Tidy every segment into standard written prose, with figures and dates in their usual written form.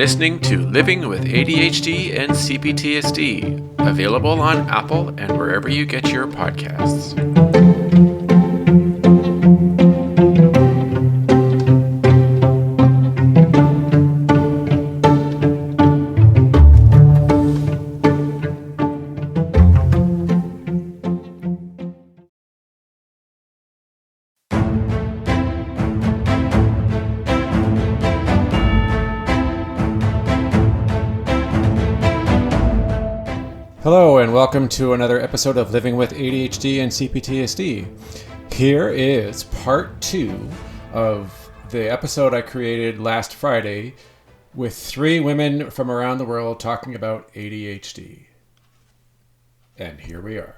listening to Living with ADHD and CPTSD, available on Apple and wherever you get your podcasts. Hello and welcome to another episode of Living with ADHD and CPTSD. Here is part 2 of the episode I created last Friday with 3 women from around the world talking about ADHD. And here we are.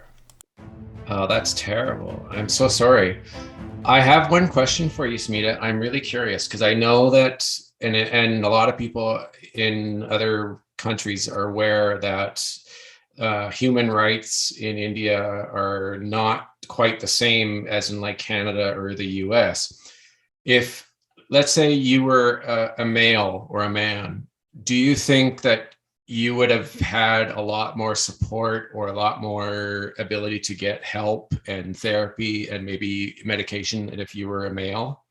Oh, that's terrible. I'm so sorry. I have one question for you, Smita. I'm really curious because I know that, and a lot of people in other countries are aware that human rights in India are not quite the same as in like Canada or the US. If, let's say you were a male or a man, do you think that you would have had a lot more support or a lot more ability to get help and therapy and maybe medication if you were a male?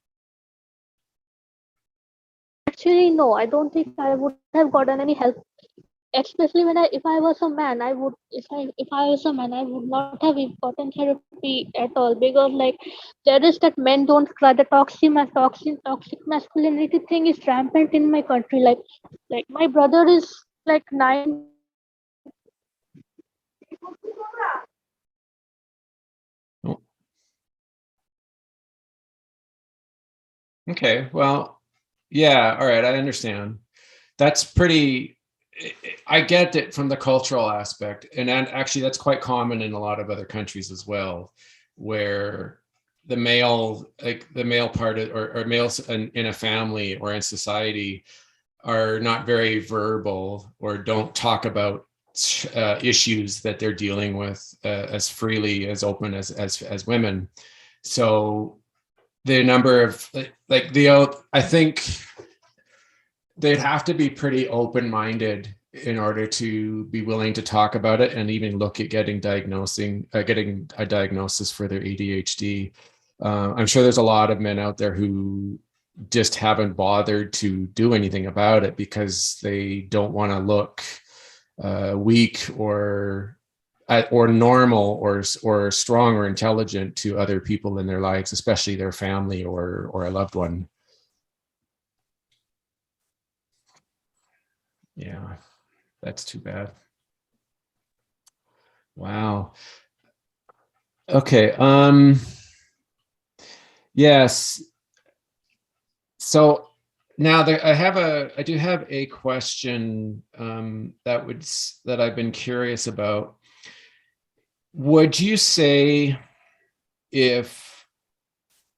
Actually, no, I don't think I would have gotten any help. Especially if I was a man, I would if I was a man, I would not have gotten therapy at all, because like there is that men don't cry. The toxic masculinity thing is rampant in my country. Like my brother is like 9. Oh. Okay, well, yeah, all right, I understand. That's pretty, I get it from the cultural aspect. And actually, that's quite common in a lot of other countries as well, where the male, like the male part of, or males in a family or in society are not very verbal or don't talk about issues that they're dealing with as freely, as open as women. So the number of I think they'd have to be pretty open-minded in order to be willing to talk about it and even look at getting a diagnosis for their ADHD. I'm sure there's a lot of men out there who just haven't bothered to do anything about it because they don't want to look weak or normal or strong or intelligent to other people in their lives, especially their family or a loved one. Yeah, that's too bad. Wow. Okay. Yes. So now I do have a question that I've been curious about. Would you say, if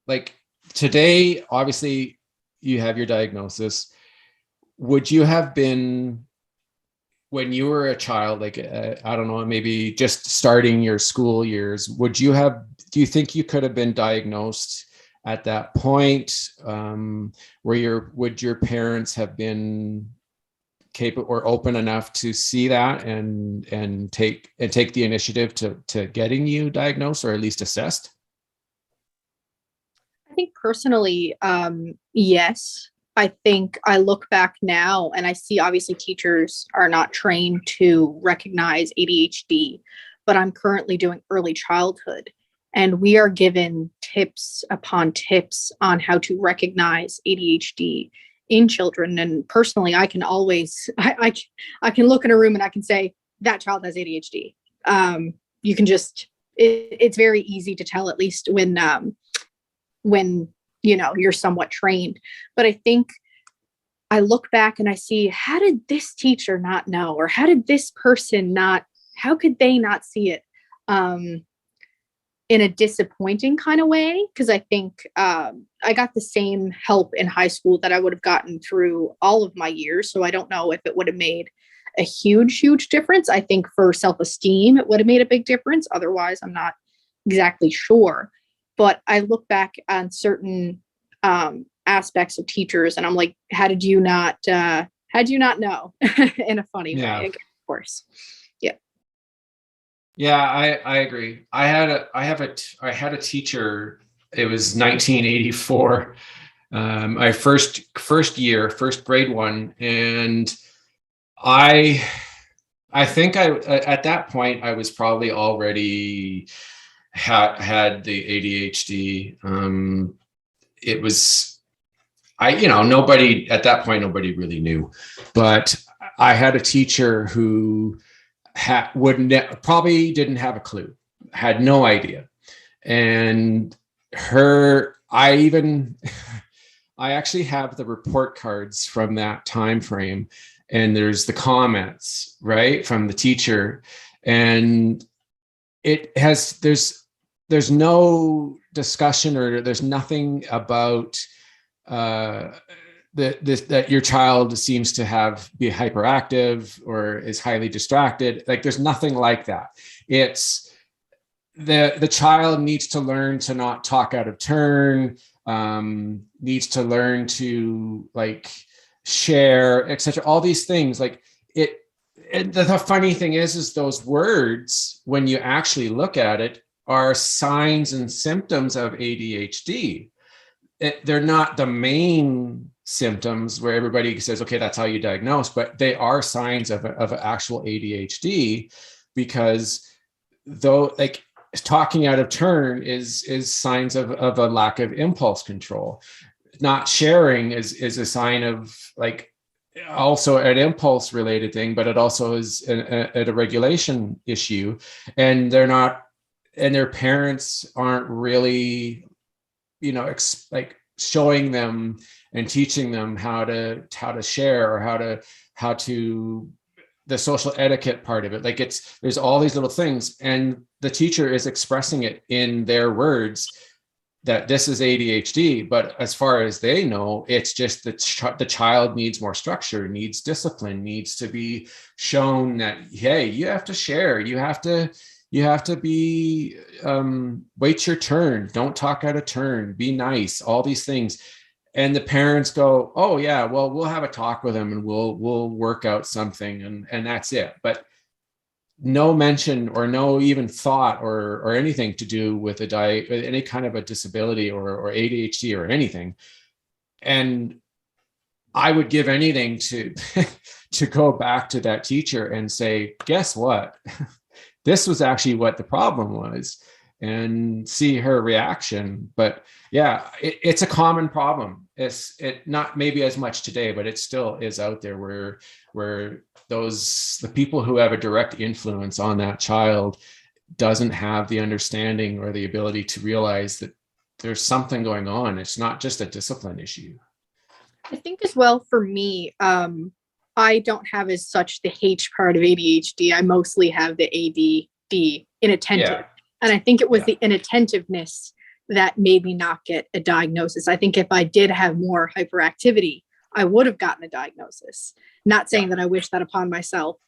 like today, obviously you have your diagnosis, would you have been, when you were a child, like I don't know, maybe just starting your school years, do you think you could have been diagnosed at that point? Would your parents have been capable or open enough to see that and take the initiative to getting you diagnosed or at least assessed? I think personally, yes. I think I look back now and I see obviously teachers are not trained to recognize ADHD, but I'm currently doing early childhood, and we are given tips upon tips on how to recognize ADHD in children. And personally, I can always, I can look in a room and I can say that child has ADHD. You can just, it's very easy to tell, at least when you're somewhat trained. But I think I look back and I see, how did this teacher not know, or how did this person how could they not see it in a disappointing kind of way? Because I think I got the same help in high school that I would have gotten through all of my years. So I don't know if it would have made a huge difference. I think for self-esteem, it would have made a big difference. Otherwise, I'm not exactly sure. But I look back on certain aspects of teachers and I'm like, how did you not Had you not know, in a funny way, again, of course. Yeah, I agree. I had a teacher. It was 1984. My first grade one, and I think at that point I was probably already had the ADHD. It was nobody at that point, nobody really knew, but I had a teacher who probably didn't have a clue, had no idea. And I actually have the report cards from that time frame, and there's the comments, right, from the teacher. And there's no discussion, or there's nothing about that your child seems to be hyperactive or is highly distracted. Like, there's nothing like that. It's the child needs to learn to not talk out of turn, needs to learn to like share, etc. All these things, like it. And the funny thing is those words, when you actually look at it, are signs and symptoms of ADHD. They're not the main symptoms where everybody says, okay, that's how you diagnose, but they are signs of actual ADHD, because though, like, talking out of turn is signs of a lack of impulse control. Not sharing is a sign of, like, also an impulse related thing, but it also is a regulation issue. And their parents aren't really like showing them and teaching them how to share, or how to the social etiquette part of it. Like, there's all these little things, and the teacher is expressing it in their words that this is ADHD, but as far as they know, it's just the child needs more structure, needs discipline, needs to be shown that, hey, you have to share, you have to be wait your turn, don't talk out of turn, be nice, all these things. And the parents go, oh yeah, well, we'll have a talk with them and we'll work out something, and that's it. But no mention or no even thought or anything to do with any kind of a disability or ADHD or anything. And I would give anything to go back to that teacher and say, guess what? This was actually what the problem was, and see her reaction. But yeah, it's a common problem. It not maybe as much today, but it still is out there, where the people who have a direct influence on that child doesn't have the understanding or the ability to realize that there's something going on. It's not just a discipline issue. I think as well, for me, I don't have as such the H part of ADHD. I mostly have the ADD, inattentive. Yeah. And I think it was the inattentiveness that made me not get a diagnosis. I think if I did have more hyperactivity, I would have gotten a diagnosis. Not saying that I wish that upon myself,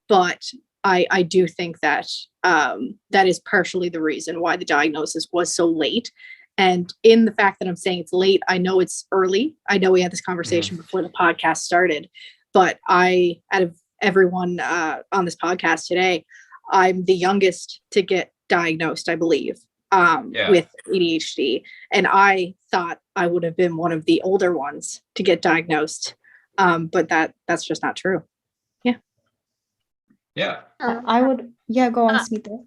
but I do think that that is partially the reason why the diagnosis was so late. And in the fact that I'm saying it's late, I know it's early. I know we had this conversation before the podcast started, but out of everyone on this podcast today, I'm the youngest to get diagnosed, I believe, with ADHD. And I thought I would have been one of the older ones to get diagnosed. But that's just not true. Yeah. Yeah. I would, go on, Smita.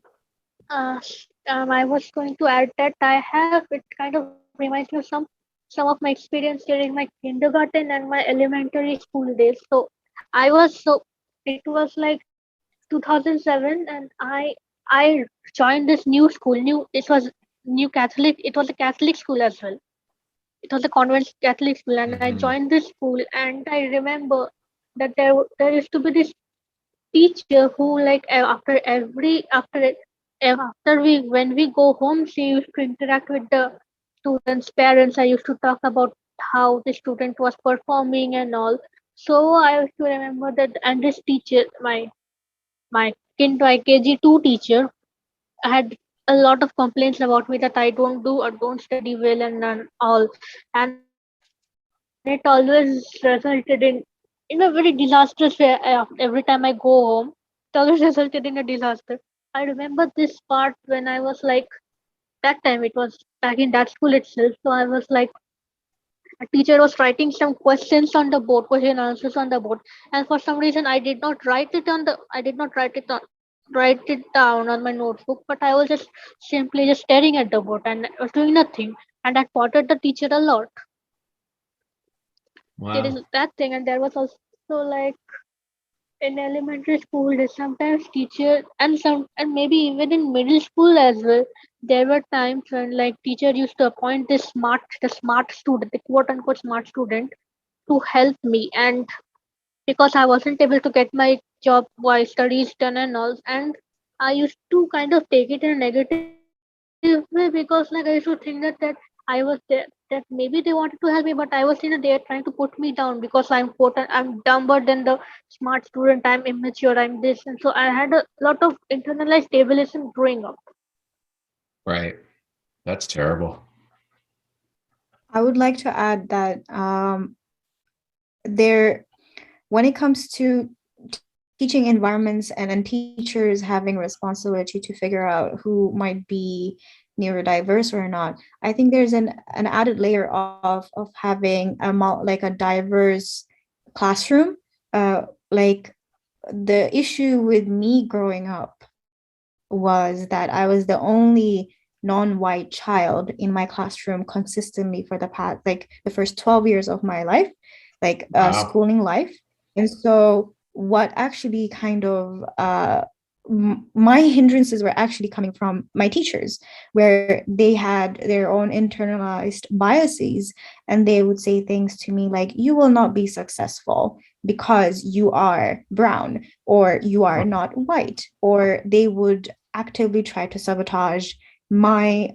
I was going to add that it kind of reminds me of some of my experience during my kindergarten and my elementary school days. So it was like 2007, and I joined this new school. It was a Catholic school as well. It was a convent Catholic school, and I joined this school. And I remember that there used to be this teacher who, like, when we go home, she used to interact with the students' parents. I used to talk about how the student was performing and all. So I used to remember that, and this teacher, my KG2 teacher, had a lot of complaints about me that I don't study well and all, and it always resulted in in a very disastrous way. Every time I go home, it always resulted in a disaster. I remember this part when I was like, that time it was back in that school itself. So I was like, a teacher was writing some questions on the board, question answers on the board, and for some reason I did not write it down on my notebook, but I was just simply just staring at the board and I was doing nothing, and that bothered the teacher a lot. There Wow. is that thing, and there was also like in elementary school, there's sometimes teacher and maybe even in middle school as well. There were times when like teacher used to appoint the smart student, the quote unquote smart student, to help me, and because I wasn't able to get my job by studies done and all, and I used to kind of take it in a negative way because like I used to think that I was there, that maybe they wanted to help me, but I was there trying to put me down because I'm dumber than the smart student, I'm immature, I'm this, and so I had a lot of internalized ableism growing up. Right. That's terrible. I would like to add that there, when it comes to teaching environments and teachers having responsibility to figure out who might be neurodiverse or not, I think there's an added layer of having like a diverse classroom. Like the issue with me growing up was that I was the only non-white child in my classroom consistently for the past, like the first 12 years of my life, like Wow. schooling life. And so what actually kind of my hindrances were actually coming from my teachers, where they had their own internalized biases, and they would say things to me like, you will not be successful because you are brown or you are not white, or they would actively try to sabotage my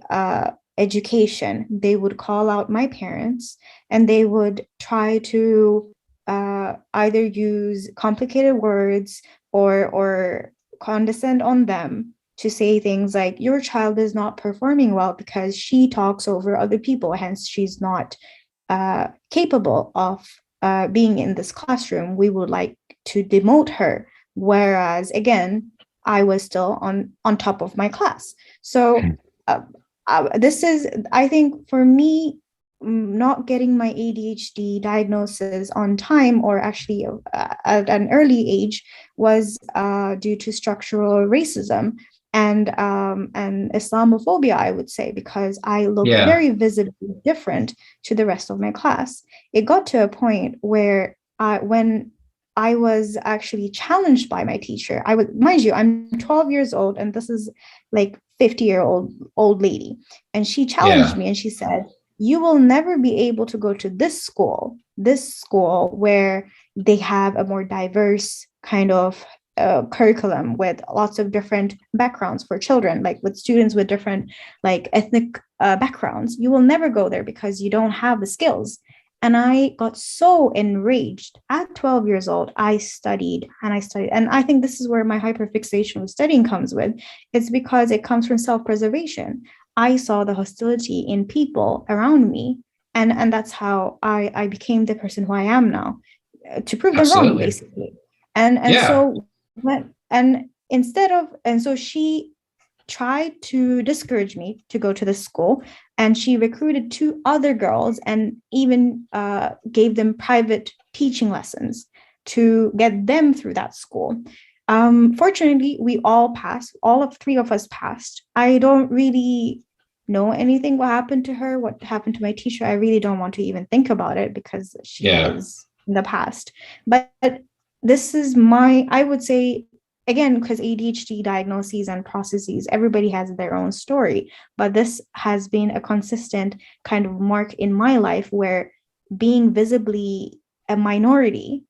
education. They would call out my parents, and they would try to either use complicated words or condescend on them, to say things like, your child is not performing well because she talks over other people, hence she's not capable of being in this classroom. We would like to demote her. Whereas again, I was still on top of my class. So this is, I think, for me, not getting my ADHD diagnosis on time, or actually at an early age, was due to structural racism and Islamophobia, I would say, because I looked Yeah. very visibly different to the rest of my class. It got to a point where when I was actually challenged by my teacher, I was, mind you, I'm 12 years old, and this is like 50-year-old lady, and she challenged Yeah. me, and she said, you will never be able to go to this school where they have a more diverse kind of curriculum with lots of different backgrounds for children, like with students with different like ethnic backgrounds. You will never go there because you don't have the skills. And I got so enraged. At 12 years old, I studied and I studied. And I think this is where my hyperfixation with studying comes with. It's because it comes from self-preservation. I saw the hostility in people around me. And that's how I became the person who I am now, to prove them wrong, Absolutely. basically. And Yeah. so when, and instead of, and so she tried to discourage me to go to this school, and she recruited two other girls and even gave them private teaching lessons to get them through that school. Fortunately, we all passed. All of three of us passed. I don't really know anything what happened to her, what happened to my teacher. I really don't want to even think about it because she Yeah. is in the past. But this is my, I would say, again, because ADHD diagnoses and processes, everybody has their own story. But this has been a consistent kind of mark in my life, where being visibly a minority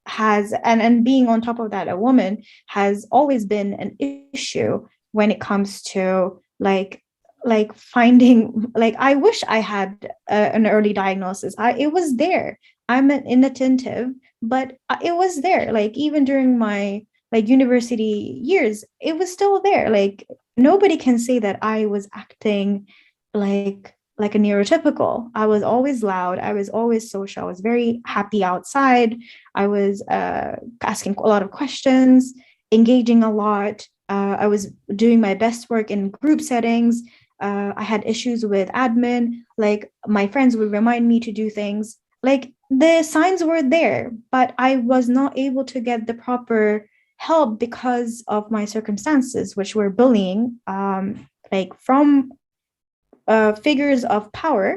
has, and being on top of that a woman, has always been an issue when it comes to like finding, like, I wish I had an early diagnosis. It was there. I'm an inattentive, but it was there. Like even during my like university years, it was still there. Like nobody can say that I was acting like like a neurotypical. I was always loud. I was always social. I was very happy outside. I was asking a lot of questions, engaging a lot. I was doing my best work in group settings. I had issues with admin. Like my friends would remind me to do things. Like the signs were there, but I was not able to get the proper help because of my circumstances, which were bullying, like from figures of power,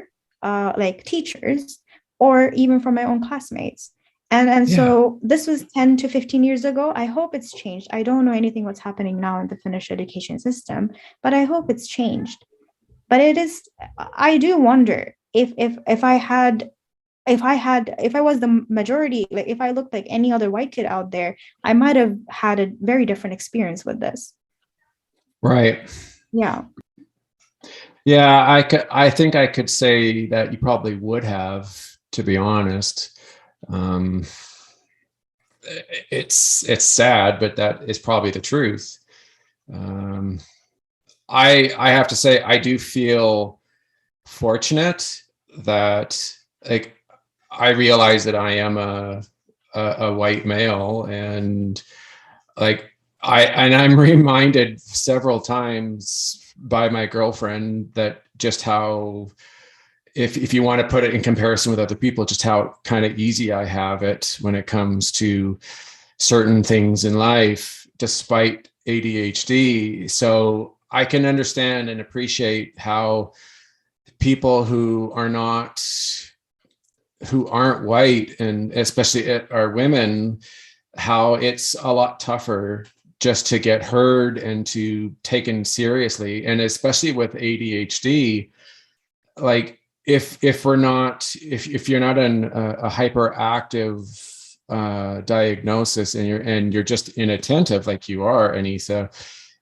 like teachers, or even from my own classmates. And Yeah. so this was 10 to 15 years ago. I hope it's changed. I don't know anything what's happening now in the Finnish education system, but I hope it's changed. But it is, I do wonder if I was the majority, like if I looked like any other white kid out there, I might have had a very different experience with this. Right. Yeah. Yeah, I think I could say that you probably would have, to be honest. It's sad, but that is probably the truth. I have to say I do feel fortunate that, like, I realize that I am a white male, and like I'm reminded several times by my girlfriend that just how, if you want to put it in comparison with other people, just how kind of easy I have it when it comes to certain things in life, despite ADHD. So I can understand and appreciate how people who aren't white, and especially are women, how it's a lot tougher just to get heard and to taken seriously. And especially with ADHD, like if you're not in a hyperactive diagnosis, and you're just inattentive like you are, Anissa,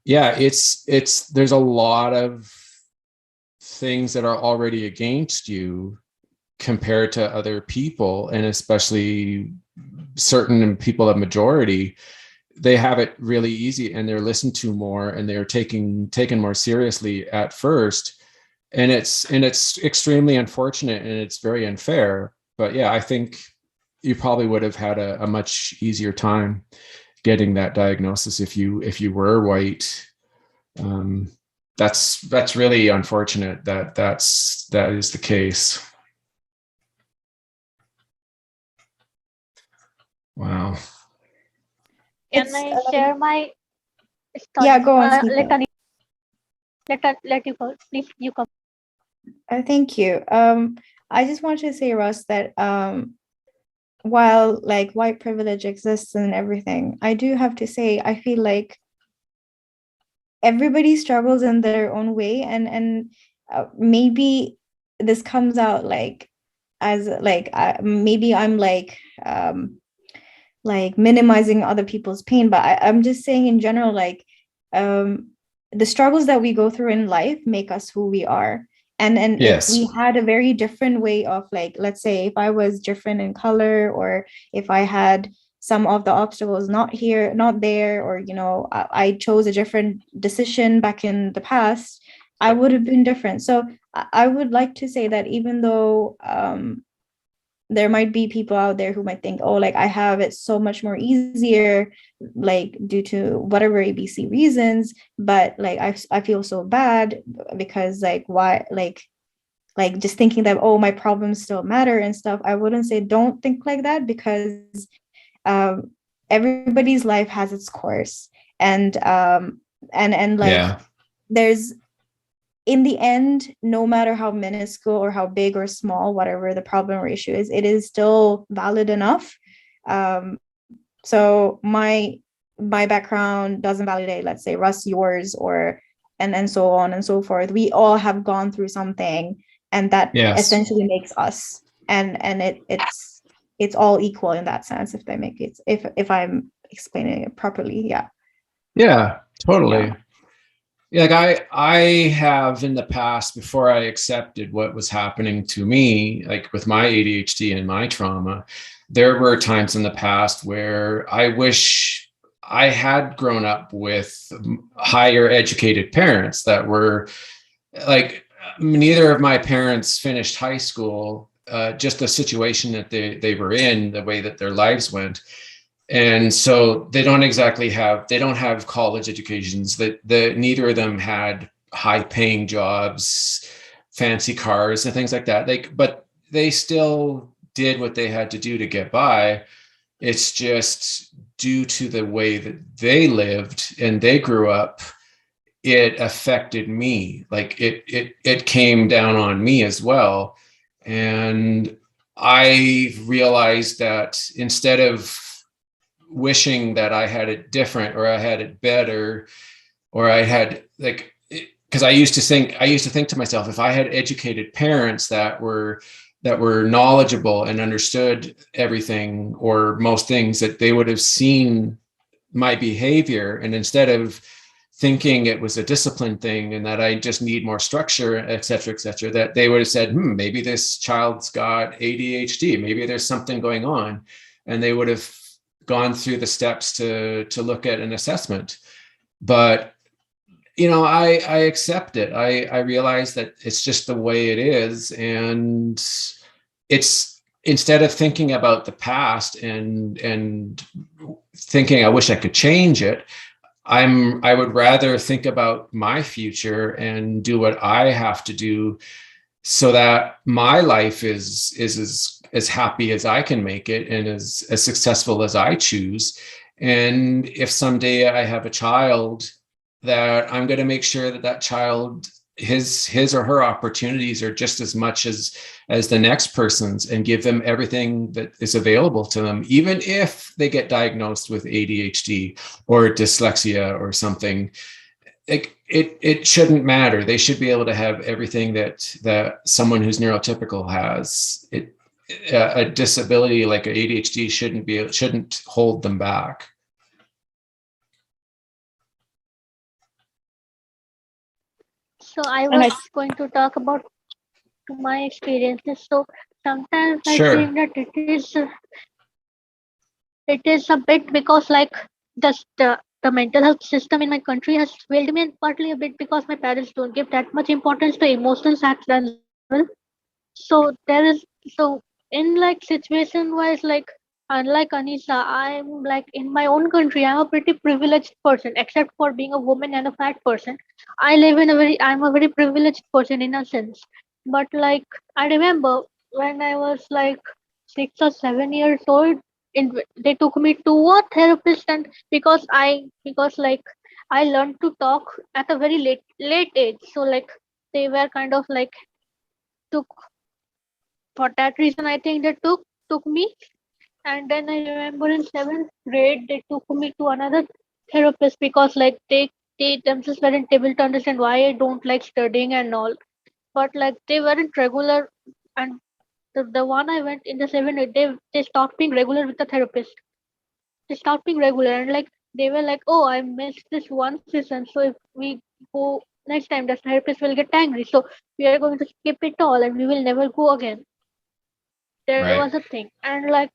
yeah, it's there's a lot of things that are already against you compared to other people, and especially certain people of majority. They have it really easy, and they're listened to more, and they're taken more seriously at first. And it's extremely unfortunate, and it's very unfair. But yeah, I think you probably would have had a much easier time getting that diagnosis if you were white. That's really unfortunate that is the case. Wow. Can I share my story? Yeah, go on, let you go. Please, you come. Thank you. I just want to say, Russ, that while like white privilege exists and everything, I do have to say I feel like everybody struggles in their own way, and maybe this comes out like as like maybe I'm like minimizing other people's pain, but I'm just saying in general, like the struggles that we go through in life make us who we are. And Yes. if we had a very different way of, like, let's say if I was different in color, or if I had some of the obstacles not there, or I chose a different decision back in the past, I would have been different. So I would like to say that even though there might be people out there who might think, oh, like I have it so much more easier, like due to whatever ABC reasons, but like I feel so bad because like why, like just thinking that, oh, my problems still matter and stuff. I wouldn't say don't think like that, because everybody's life has its course, and like Yeah. there's, in the end, no matter how minuscule or how big or small, whatever the problem or issue is, it is still valid enough. So my background doesn't validate, let's say, Russ, yours, or and so on and so forth. We all have gone through something, and that essentially makes us. And it's all equal in that sense, if that makes it, if I'm explaining it properly. Yeah, totally. Yeah. Like I have in the past, before I accepted what was happening to me, like with my ADHD and my trauma, there were times in the past where I wish I had grown up with higher educated parents that were like, neither of my parents finished high school. Just the situation that they were in, the way that their lives went, and so they don't have college educations. That neither of them had high paying jobs, fancy cars, and things like that. But they still did what they had to do to get by. It's just due to the way that they lived and they grew up, it affected me. Like it came down on me as well. And I realized that instead of wishing that I had it different or I had it better, or I had because I used to think to myself, if I had educated parents that were knowledgeable and understood everything or most things, that they would have seen my behavior, and instead of thinking it was a discipline thing and that I just need more structure, et cetera, that they would have said, maybe this child's got ADHD, maybe there's something going on. And they would have gone through the steps to look at an assessment. But, I accept it. I realize that it's just the way it is. And it's, instead of thinking about the past and thinking I wish I could change it, I would rather think about my future and do what I have to do so that my life is as happy as I can make it and as successful as I choose. And if someday I have a child, that I'm going to make sure that child, his or her opportunities are just as much as the next person's, and give them everything that is available to them, even if they get diagnosed with ADHD or dyslexia or something. It shouldn't matter. They should be able to have everything that someone who's neurotypical has. A disability like ADHD shouldn't hold them back. So I was going to talk about my experiences. So sometimes I Sure. think that it is a bit because like the mental health system in my country has failed me, and partly a bit because my parents don't give that much importance to emotional facts as well. So there is so in like situation wise, like unlike Anisa, I'm like in my own country, I'm a pretty privileged person, except for being a woman and a fat person. I'm a very privileged person in a sense. But like I remember when I was like 6 or 7 years old, they took me to a therapist, and because like I learned to talk at a very late age. So like they were kind of like took for that reason I think they took me. And then I remember in seventh grade they took me to another therapist because like they themselves weren't able to understand why I don't like studying and all. But like they weren't regular, and the one I went in the seventh grade, they stopped being regular with the therapist. They stopped being regular, and like they were like, oh, I missed this one session, so if we go next time the therapist will get angry, so we are going to skip it all and we will never go again. There Right. was a thing. And like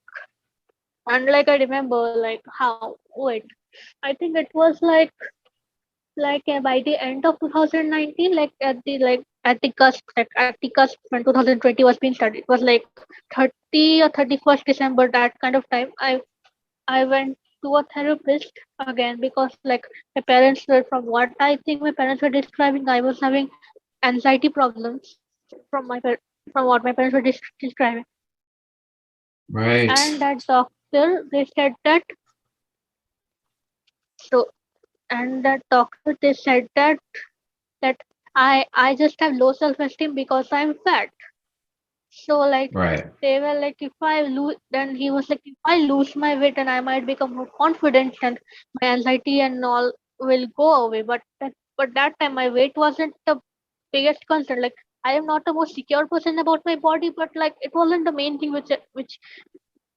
I remember like how wait I think it was like by the end of 2019, like at the cusp, when 2020 was being started, it was like 30 or 31st December, that kind of time. I went to a therapist again because like my parents were, from what I think my parents were describing, I was having anxiety problems from from what my parents were describing. Right. And that doctor, they said that so and that doctor, they said that I just have low self-esteem because I'm fat. So like Right. they were like, if I lose, then he was like, if I lose my weight and I might become more confident and my anxiety and all will go away. But that time my weight wasn't the biggest concern. Like I am not the most secure person about my body, but like it wasn't the main thing which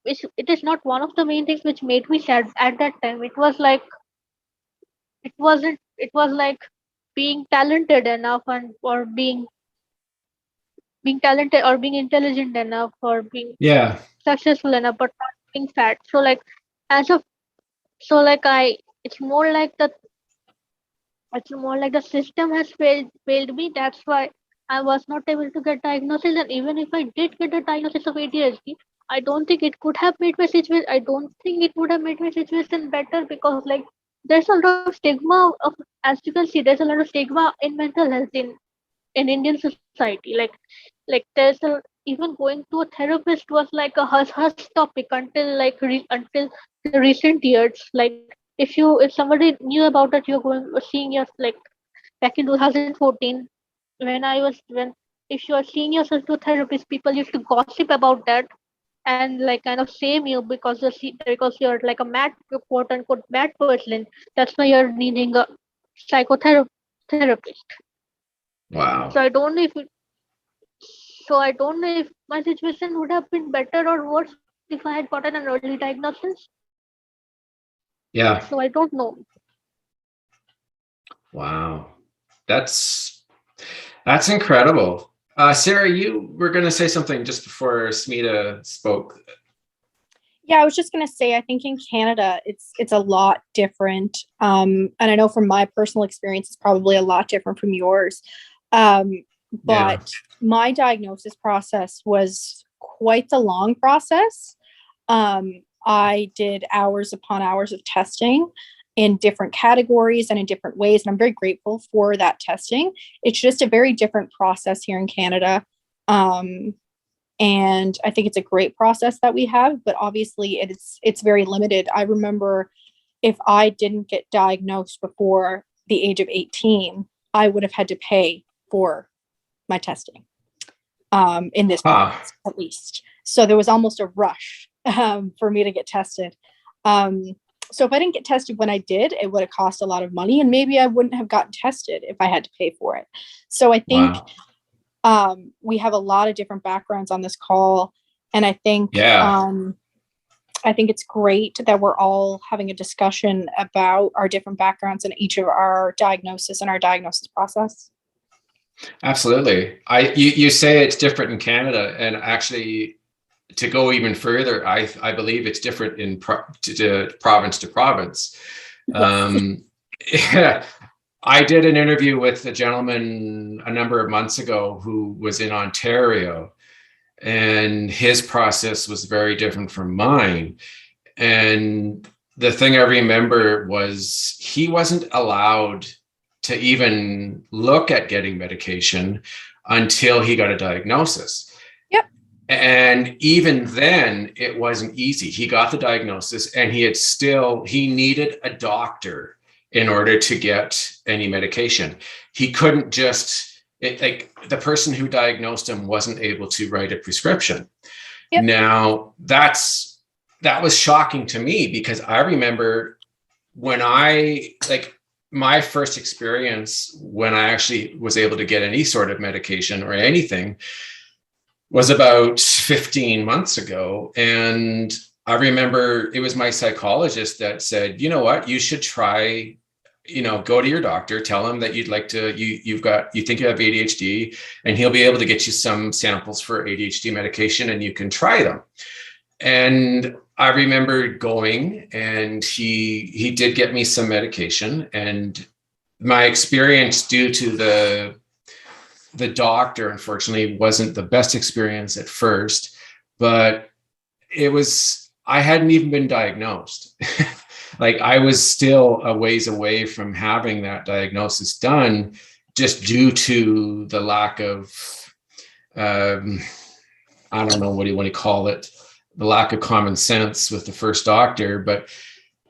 it is not one of the main things which made me sad at that time. It was like it was like being talented enough and or being talented or being intelligent enough or being Yeah. successful enough but not being fat. So like as of so like I it's more like the system has failed me. That's why I was not able to get diagnosis, and even if I did get a diagnosis of ADHD, I don't think it could have made my situation. I don't think it would have made my situation better, because like there's a lot of stigma of, as you can see, there's a lot of stigma in mental health in Indian society. Like there's a, even going to a therapist was like a hush topic until until the recent years. Like if somebody knew about it, you're going seeing your like back in 2014 when I was when if you are seeing yourself to a therapist, people used to gossip about that and like kind of shame you because because you're like a mad, quote unquote bad person. That's why you're needing a psychotherapist. Wow. So I don't know if my situation would have been better or worse if I had gotten an early diagnosis. Yeah. So I don't know. Wow. That's incredible. Sarah, you were going to say something just before Smita spoke. Yeah, I was just going to say, I think in Canada, it's a lot different. And I know from my personal experience, it's probably a lot different from yours. But my diagnosis process was quite the long process. I did hours upon hours of testing in different categories and in different ways. And I'm very grateful for that testing. It's just a very different process here in Canada. And I think it's a great process that we have, but obviously it's very limited. I remember if I didn't get diagnosed before the age of 18, I would have had to pay for my testing in this province, at least. So there was almost a rush for me to get tested. So if I didn't get tested when I did, it would have cost a lot of money, and maybe I wouldn't have gotten tested if I had to pay for it. So I think we have a lot of different backgrounds on this call, and I think it's great that we're all having a discussion about our different backgrounds and each of our diagnosis and our diagnosis process. Absolutely. You say it's different in Canada, and actually, to go even further, I believe it's different in province to province. Yeah. I did an interview with a gentleman a number of months ago who was in Ontario, and his process was very different from mine. And the thing I remember was he wasn't allowed to even look at getting medication until he got a diagnosis. Yep. And even then, it wasn't easy. He got the diagnosis, and he needed a doctor in order to get any medication. He couldn't just, like the person who diagnosed him wasn't able to write a prescription. Yep. Now, that was shocking to me, because I remember when my first experience when I actually was able to get any sort of medication or anything was about 15 months ago. And I remember it was my psychologist that said, you know what, you should try, go to your doctor, tell him that you'd like to, you think you have ADHD, and he'll be able to get you some samples for ADHD medication and you can try them. And I remember going, and he did get me some medication, and my experience due to the doctor, unfortunately, wasn't the best experience at first, but I hadn't even been diagnosed. Like I was still a ways away from having that diagnosis done, just due to the lack of, I don't know, what do you want to call it? The lack of common sense with the first doctor. But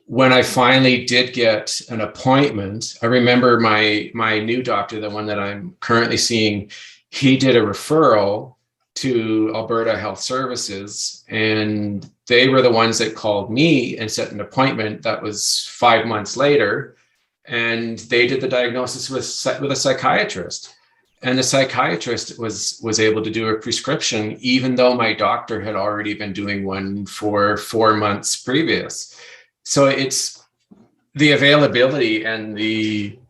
when I finally did get an appointment, I remember my new doctor, the one that I'm currently seeing, he did a referral to Alberta Health Services, and they were the ones that called me and set an appointment. That was 5 months later, and they did the diagnosis with a psychiatrist. And the psychiatrist was able to do a prescription, even though my doctor had already been doing one for 4 months previous. So it's the availability and the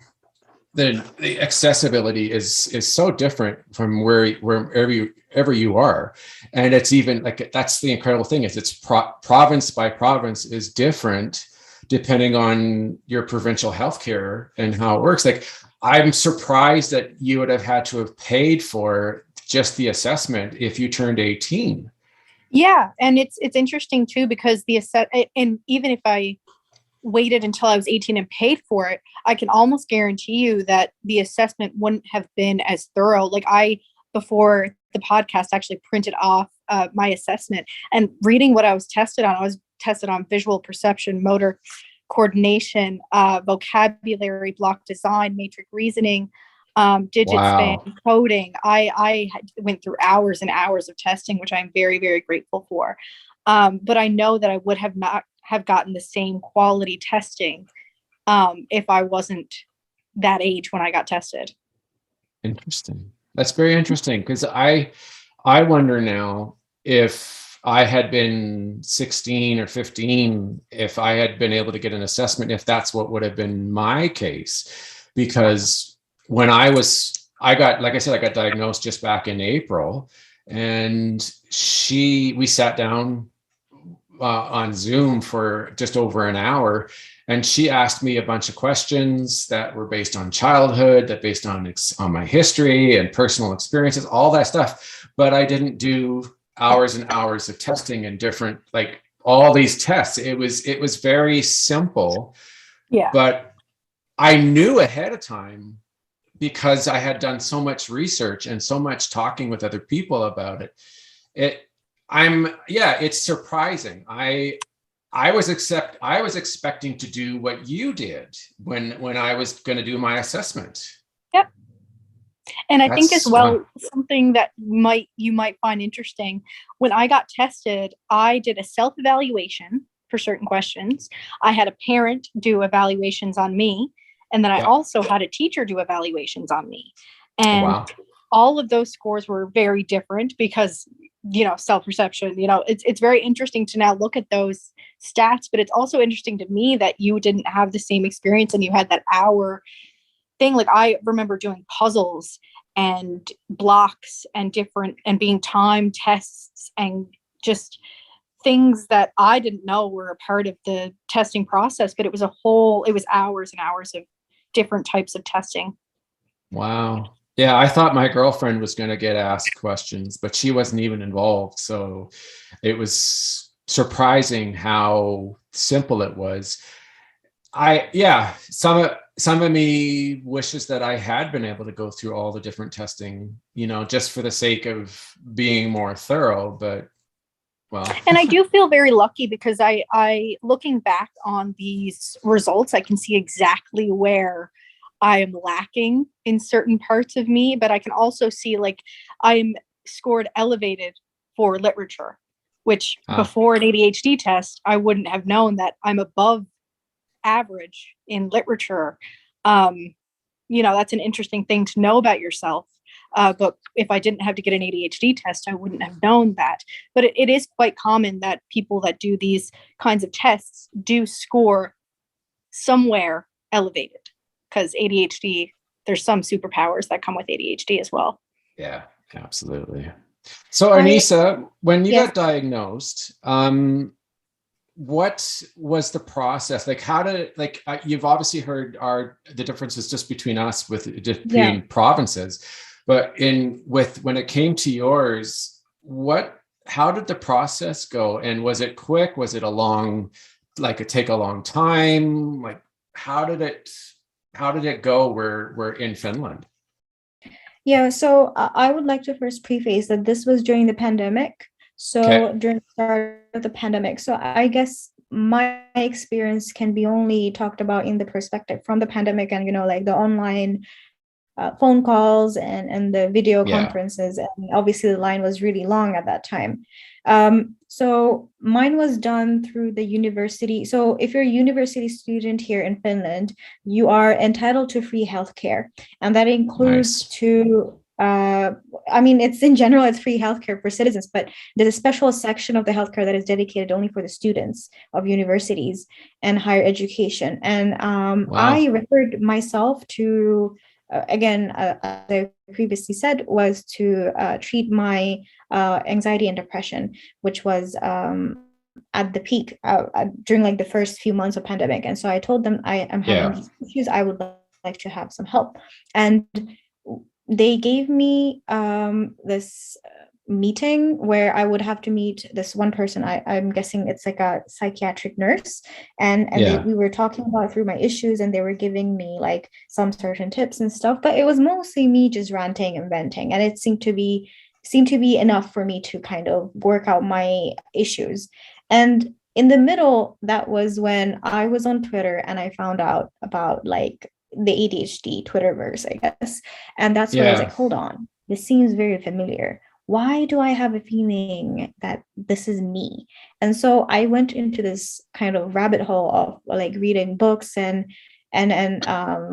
accessibility is so different from wherever you are. And it's even like, that's the incredible thing, is it's province by province is different depending on your provincial healthcare and how it works. Like I'm surprised that you would have had to have paid for just the assessment if you turned 18. Yeah, and it's interesting too, because and even if I waited until I was 18 and paid for it, I can almost guarantee you that the assessment wouldn't have been as thorough. Like, I, before the podcast, actually printed off my assessment, and reading what I was tested on. I was tested on visual perception, motor coordination, vocabulary, block design, matrix reasoning, digit span, Wow. coding. I went through hours and hours of testing, which I'm very, very grateful for. But I know that I would have not have gotten the same quality testing if I wasn't that age when I got tested. Interesting. That's very interesting, because I wonder now, if I had been 16 or 15, if I had been able to get an assessment, if that's what would have been my case. Because when I got, like I said, I got diagnosed just back in April, and we sat down on Zoom for just over an hour, and she asked me a bunch of questions that were based on childhood, that based on my history and personal experiences, all that stuff. But I didn't do hours and hours of testing and different, like, all these tests. It was very simple. Yeah. But I knew ahead of time, because I had done so much research and so much talking with other people about it. It's surprising. I was expecting to do what you did when I was going to do my assessment. Yep. And I think That's as well, something that you might find interesting, when I got tested, I did a self-evaluation for certain questions. I had a parent do evaluations on me, and then I also had a teacher do evaluations on me. And all of those scores were very different because, self-perception, it's very interesting to now look at those stats, but it's also interesting to me that you didn't have the same experience and you had that hour thing. Like, I remember doing puzzles and blocks and being timed tests and just things that I didn't know were a part of the testing process, but it was hours and hours of different types of testing. Wow. Yeah, I thought my girlfriend was going to get asked questions, but she wasn't even involved. So it was surprising how simple it was. Some of me wishes that I had been able to go through all the different testing, just for the sake of being more thorough, but well. And I do feel very lucky, because I looking back on these results, I can see exactly where I am lacking in certain parts of me, but I can also see, like, I'm scored elevated for literature, which before an ADHD test, I wouldn't have known that I'm above average in literature. That's an interesting thing to know about yourself. But if I didn't have to get an ADHD test, I wouldn't have known that. But it is quite common that people that do these kinds of tests do score somewhere elevated, because ADHD, there's some superpowers that come with ADHD as well. Yeah, absolutely. So Anissa, when you got diagnosed, what was the process? Like, how did, you've obviously heard the differences just between us between provinces, but when it came to yours, how did the process go? And was it quick? Was it take a long time? Like, how did it go? We're in Finland. Yeah, so I would like to first preface that this was during the pandemic. So during the start of the pandemic. So I guess my experience can be only talked about in the perspective from the pandemic and, like the online phone calls and the video conferences. And obviously the line was really long at that time. So mine was done through the university. So if you're a university student here in Finland, you are entitled to free healthcare. And that includes it's in general, it's free healthcare for citizens, but there's a special section of the healthcare that is dedicated only for the students of universities and higher education. And I referred myself to, as I previously said, was to treat my anxiety and depression, which was at the peak during the first few months of pandemic. And so I told them I am having these issues. I would like to have some help. And they gave me this meeting where I would have to meet this one person. I'm guessing it's like a psychiatric nurse, and Yeah. we were talking about through my issues, and they were giving me like some certain tips and stuff, but it was mostly me just ranting and venting, and it seemed to be enough for me to kind of work out my issues. And in the middle, that was when I was on Twitter and I found out about like the ADHD Twitterverse, I guess. And that's where I was Yeah. like, hold on, this seems very familiar. Why do I have a feeling that this is me? And so I went into this kind of rabbit hole of like reading books and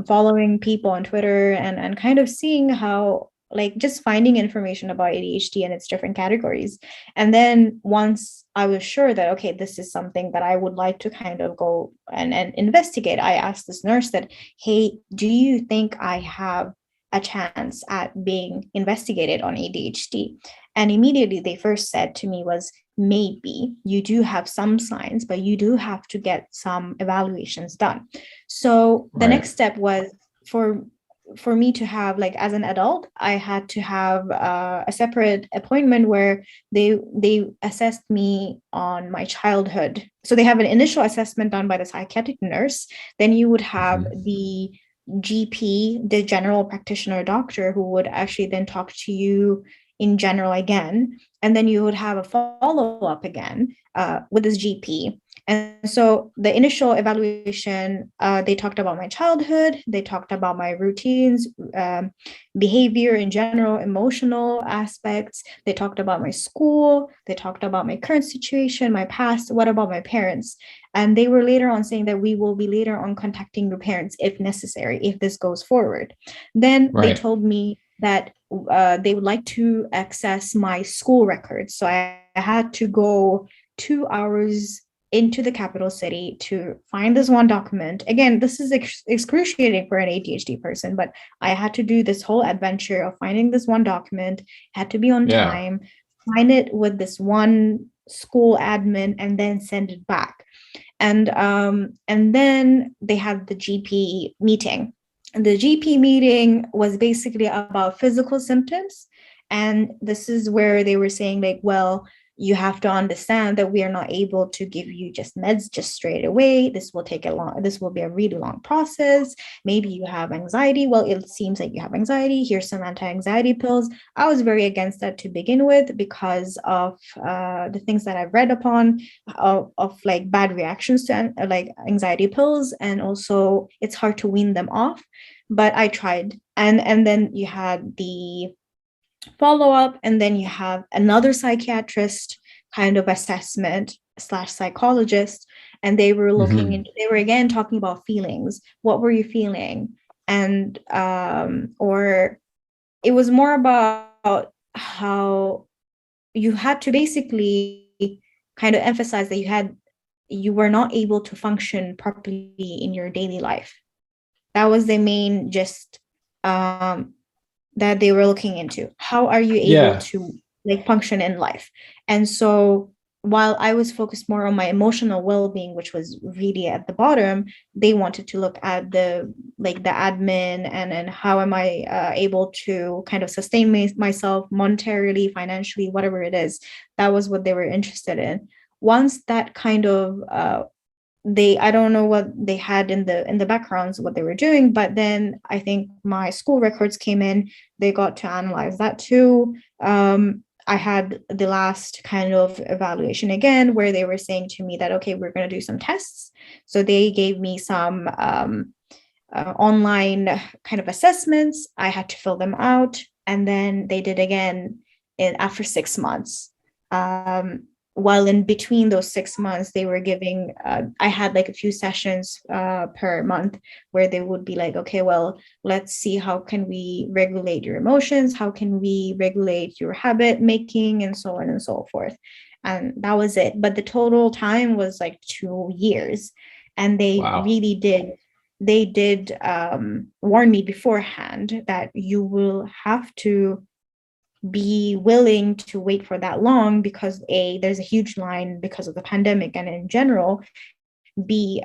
following people on Twitter and kind of seeing how like just finding information about ADHD and its different categories. And then once I was sure that, okay, this is something that I would like to kind of go and investigate, I asked this nurse that, hey, do you think I have a chance at being investigated on ADHD? And immediately they first said to me was, maybe you do have some signs, but you do have to get some evaluations done. So the Right. next step was for me to have, like, as an adult, I had to have a separate appointment where they assessed me on my childhood. So they have an initial assessment done by the psychiatric nurse. Then you would have the GP, the general practitioner doctor, who would actually then talk to you in general again. And then you would have a follow-up again with this GP. And so the initial evaluation, they talked about my childhood, they talked about my routines, behavior in general, emotional aspects. They talked about my school, they talked about my current situation, my past, what about my parents? And they were later on saying that we will be later on contacting your parents if necessary, if this goes forward. Then they told me that they would like to access my school records. So I had to go 2 hours into the capital city to find this one document. Again, this is excruciating for an ADHD person, but I had to do this whole adventure of finding this one document, had to be on time, find it with this one school admin, and then send it back. And then they had the GP meeting. And the GP meeting was basically about physical symptoms. And this is where they were saying, like, well, you have to understand that we are not able to give you just meds just straight away. This will be a really long process. Maybe you have anxiety. Well, it seems like you have anxiety. Here's some anti-anxiety pills. I was very against that to begin with because of the things that I've read upon of like bad reactions to like anxiety pills. And also it's hard to wean them off, but I tried. And then you had the follow-up, and then you have another psychiatrist kind of assessment / psychologist, and they were looking into, they were again talking about feelings. What were you feeling? And or it was more about how you had to basically kind of emphasize that you were not able to function properly in your daily life. That was the main gist that they were looking into. How are you able to like function in life? And so while I was focused more on my emotional well-being, which was really at the bottom, they wanted to look at the admin and how am I able to kind of sustain myself monetarily, financially, whatever it is. That was what they were interested in. Once that kind of I don't know what they had in the backgrounds, what they were doing, but then I think my school records came in. They got to analyze that too. I had the last kind of evaluation again, where they were saying to me that, okay, we're going to do some tests. So they gave me some online kind of assessments. I had to fill them out. And then they did again after 6 months. While in between those 6 months, they were giving, I had like a few sessions per month where they would be like, okay, well, let's see how can we regulate your emotions? How can we regulate your habit making, and so on and so forth. And that was it. But the total time was like 2 years. And they really did. They did warn me beforehand that you will have to be willing to wait for that long because there's a huge line because of the pandemic, and in general B,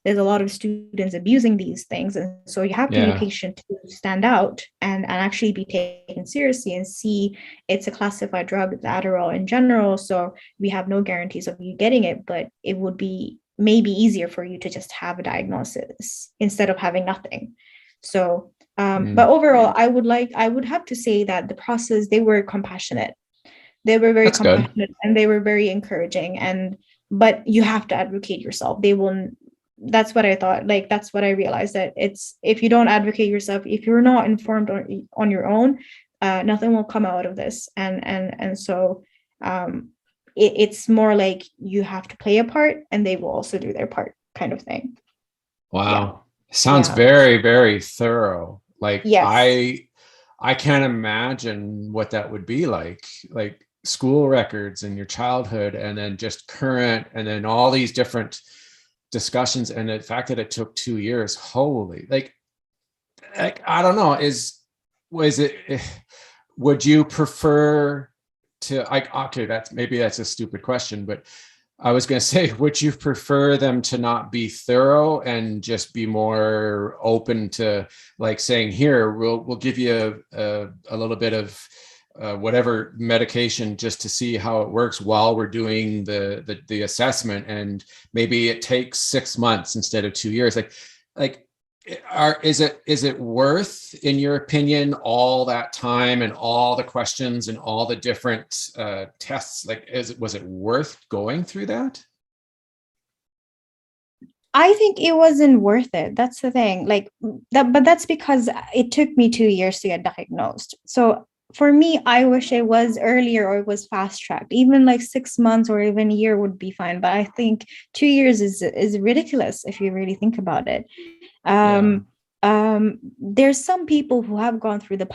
there's a lot of students abusing these things, and so you have to be patient to stand out and actually be taken seriously. And C, it's a classified drug, it's Adderall in general, so we have no guarantees of you getting it, but it would be maybe easier for you to just have a diagnosis instead of having nothing. So but overall, I would have to say that the process, they were compassionate. They were very compassionate and they were very encouraging. But you have to advocate yourself. They will. That's what I thought. Like, that's what I realized, that it's, if you don't advocate yourself, if you're not informed on your own, nothing will come out of this. And so it's more like you have to play a part and they will also do their part, kind of thing. Wow. Sounds very, very thorough. Like, yes. I can't imagine what that would be like school records in your childhood, and then just current, and then all these different discussions, and the fact that it took 2 years. Holy, like I don't know, would you prefer to, like, okay, that's a stupid question, but I was going to say, would you prefer them to not be thorough and just be more open to, like, saying, here, we'll give you a little bit of whatever medication just to see how it works while we're doing the assessment, and maybe it takes 6 months instead of 2 years? Is it worth, in your opinion, all that time and all the questions and all the different tests? Like, was it worth going through that? I think it wasn't worth it. That's the thing. Like that, but that's because it took me 2 years to get diagnosed. So for me, I wish it was earlier or it was fast tracked. Even like 6 months or even a year would be fine. But I think 2 years is ridiculous if you really think about it. There's some people who have gone through the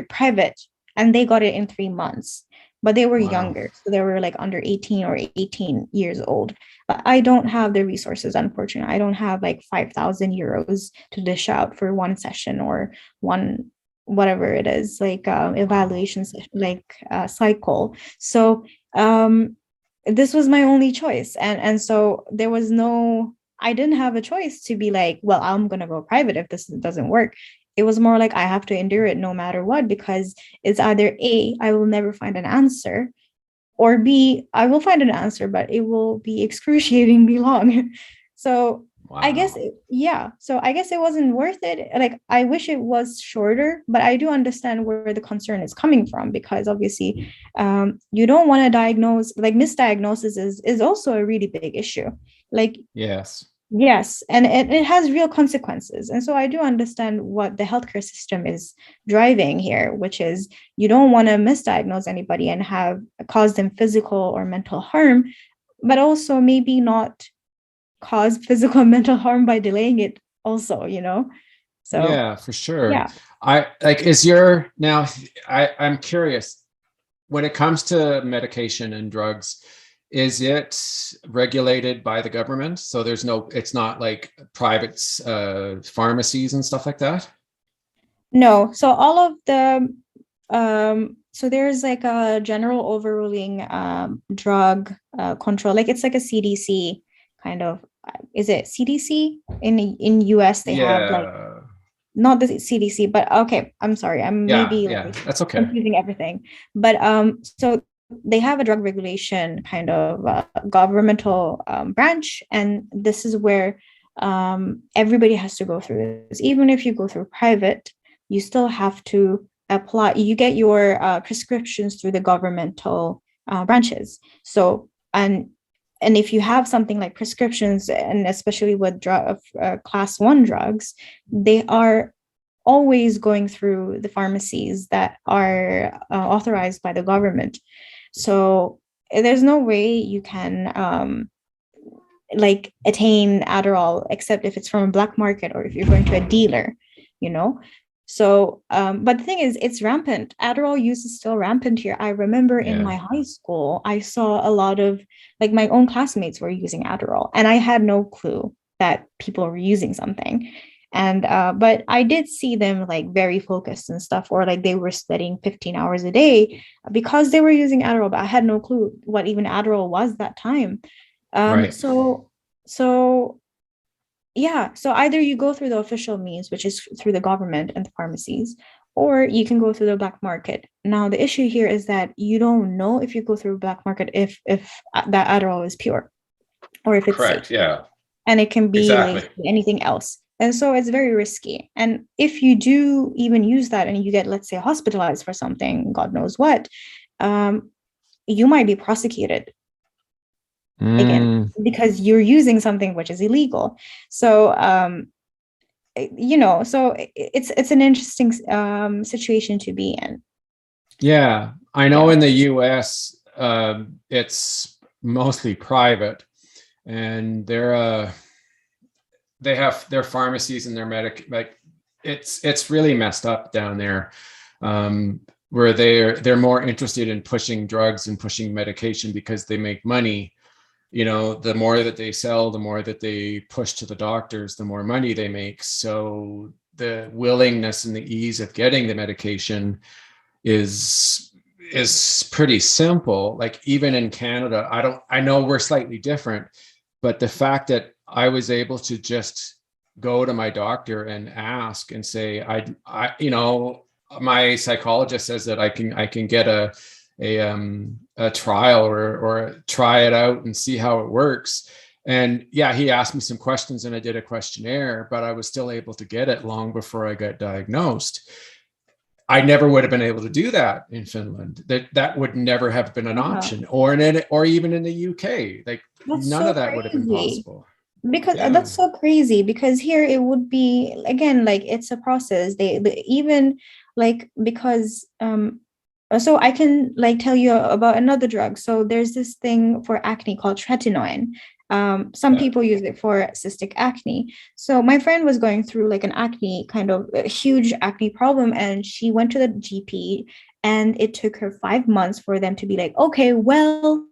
private, and they got it in 3 months, but they were younger. So they were like under 18 or 18 years old. But I don't have the resources, unfortunately. I don't have like 5,000 euros to dish out for one session or one, whatever it is, like evaluations, like cycle. So this was my only choice. And so there was I didn't have a choice to be like, well, I'm going to go private if this doesn't work. It was more like I have to endure it no matter what, because it's either A, I will never find an answer, or B, I will find an answer, but it will be excruciatingly long. So I guess, so I guess it wasn't worth it. Like, I wish it was shorter, but I do understand where the concern is coming from, because obviously you don't want to diagnose, like misdiagnosis is also a really big issue. Like, yes, and it has real consequences. And so I do understand what the healthcare system is driving here, which is you don't want to misdiagnose anybody and cause them physical or mental harm, but also maybe not cause physical and mental harm by delaying it also, So yeah, for sure. I'm curious, when it comes to medication and drugs, is it regulated by the government? So it's not like private pharmacies and stuff like that? No. So all of the, so there's like a general overruling drug control, like it's like a CDC kind of, is it CDC? In US, they have like, not the CDC, but okay, I'm sorry. That's okay. Confusing everything. But so they have a drug regulation kind of governmental branch, and this is where everybody has to go through this. Even if you go through private, you still have to apply. You get your prescriptions through the governmental branches. So and if you have something like prescriptions, and especially with class 1 drugs, they are always going through the pharmacies that are authorized by the government. So there's no way you can like attain Adderall except if it's from a black market or if you're going to a dealer, So, but the thing is, it's rampant. Adderall use is still rampant here. I remember in my high school, I saw a lot of, like, my own classmates were using Adderall, and I had no clue that people were using something. And, but I did see them like very focused and stuff, or like they were studying 15 hours a day because they were using Adderall, but I had no clue what even Adderall was that time. Right. So So yeah, so either you go through the official means, which is through the government and the pharmacies, or you can go through the black market. Now, the issue here is that you don't know if you go through black market if that Adderall is pure or if it's safe, Correct. Yeah, and it can be exactly. like anything else. And so it's very risky. And if you do even use that and you get, let's say, hospitalized for something, God knows what, um, you might be prosecuted again because you're using something which is illegal. So so it's an interesting situation to be in. Yeah, I know in the US, it's mostly private, and they have their pharmacies and their like it's really messed up down there, where they're more interested in pushing drugs and pushing medication because they make money. The more that they sell, the more that they push to the doctors, the more money they make. So the willingness and the ease of getting the medication is pretty simple. Like even in Canada, I know we're slightly different, but the fact that I was able to just go to my doctor and ask and say, my psychologist says that I can get a trial or try it out and see how it works. And yeah, he asked me some questions and I did a questionnaire, but I was still able to get it long before I got diagnosed. I never would have been able to do that in Finland. That would never have been an option, or even in the UK. Like That's none so of that would have been crazy. possible. Because Yeah. that's so crazy, because here it would be again like it's a process. They even like because so I can like tell you about another drug. So there's this thing for acne called tretinoin. Some people use it for cystic acne. So my friend was going through like an acne kind of a huge acne problem, and she went to the GP, and it took her 5 months for them to be like, okay, well,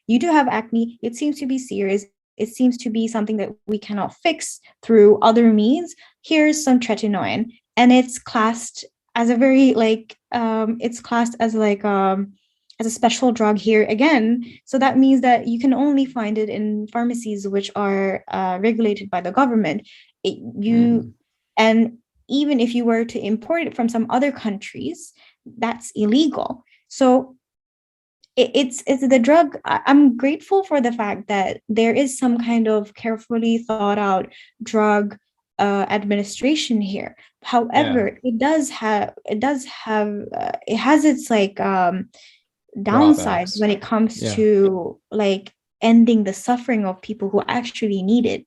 you do have acne. It seems to be serious. It seems to be something that we cannot fix through other means. Here's some tretinoin, and it's classed as a very like it's classed as like as a special drug here again. So that means that you can only find it in pharmacies which are regulated by the government. And even if you were to import it from some other countries, that's illegal. So it's the drug. I'm grateful for the fact that there is some kind of carefully thought out drug administration here. However, it has its like downsides Drawbacks. when it comes to like ending the suffering of people who actually need it,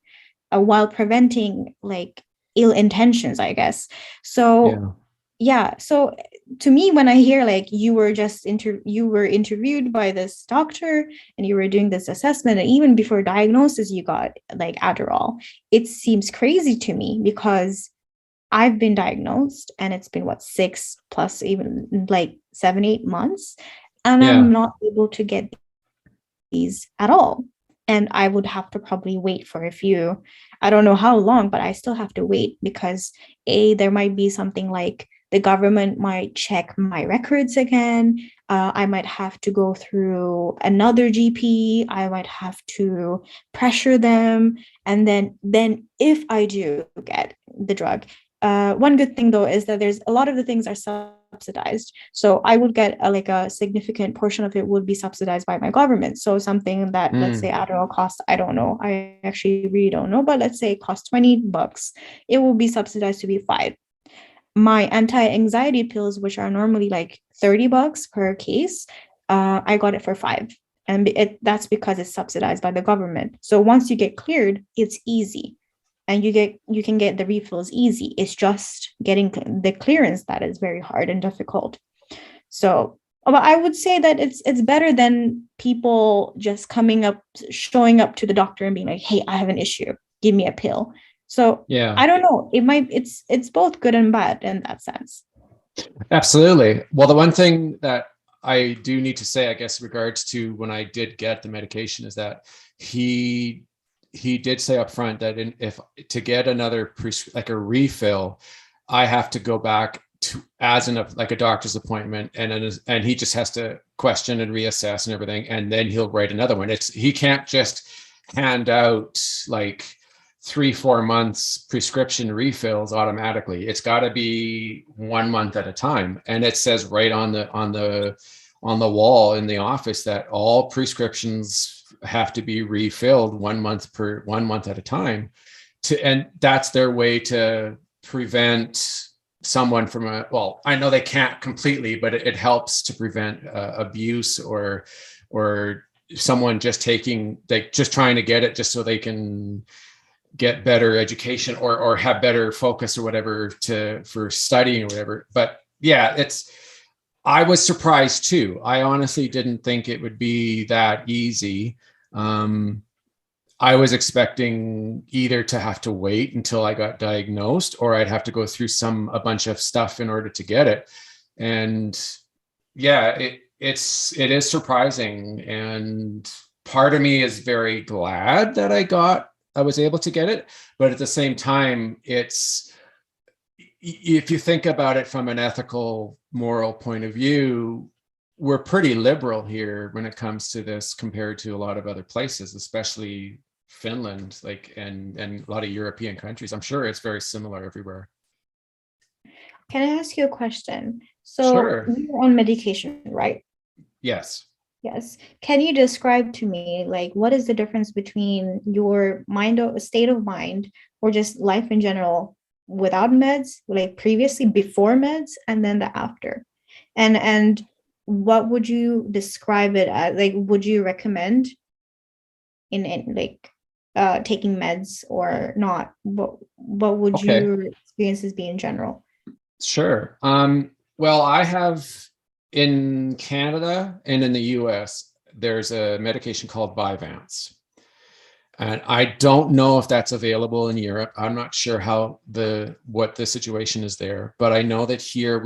while preventing like ill intentions, I guess. So so to me, when I hear like you were interviewed by this doctor and you were doing this assessment, and even before diagnosis you got like Adderall, it seems crazy to me because I've been diagnosed and it's been 6 plus even like 7-8 months, and I'm not able to get these at all. And I would have to probably wait for I don't know how long, but I still have to wait because there might be something like the government might check my records again. I might have to go through another GP. I might have to pressure them. And then if I do get the drug, one good thing though is that there's a lot of the things are subsidized. So I would get a significant portion of it would be subsidized by my government. So something that let's say Adderall costs, I don't know, I actually really don't know, but let's say it costs $20, it will be subsidized to be $5. My anti-anxiety pills, which are normally like $30 per case, I got it for $5. And that's because it's subsidized by the government. So once you get cleared, it's easy. And you can get the refills easy. It's just getting the clearance that is very hard and difficult. So, but I would say that it's better than people just showing up to the doctor and being like, hey, I have an issue, give me a pill. So I don't know. It's both good and bad in that sense. Absolutely. Well, the one thing that I do need to say, I guess, regards to when I did get the medication, is that he did say up front that if to get another like a refill, I have to go back to like a doctor's appointment, and he just has to question and reassess and everything, and then he'll write another one. He can't just hand out like 3-4 months prescription refills automatically. It's got to be 1 month at a time. And it says right on the wall in the office that all prescriptions have to be refilled 1 month at a time. And that's their way to prevent someone from well, I know they can't completely, but it helps to prevent abuse or someone just trying to get it just so they can get better education or have better focus or whatever for studying or whatever. But yeah, I was surprised too. I honestly didn't think it would be that easy. I was expecting either to have to wait until I got diagnosed, or I'd have to go through a bunch of stuff in order to get it. And yeah, it is surprising. And part of me is very glad that I was able to get it. But at the same time, if you think about it from an ethical, moral point of view, we're pretty liberal here when it comes to this compared to a lot of other places, especially Finland, and a lot of European countries. I'm sure it's very similar everywhere. Can I ask you a question? So Sure. you're on medication, right? Yes. Yes. Can you describe to me, like, what is the difference between your state of mind or just life in general without meds, like previously before meds, and then the after? And what would you describe it as? Like, would you recommend in taking meds or not? What would Okay. your experiences be in general? Sure. Well, I have in Canada and in the US, there's a medication called Vyvanse. And I don't know if that's available in Europe. I'm not sure what the situation is there, but I know that here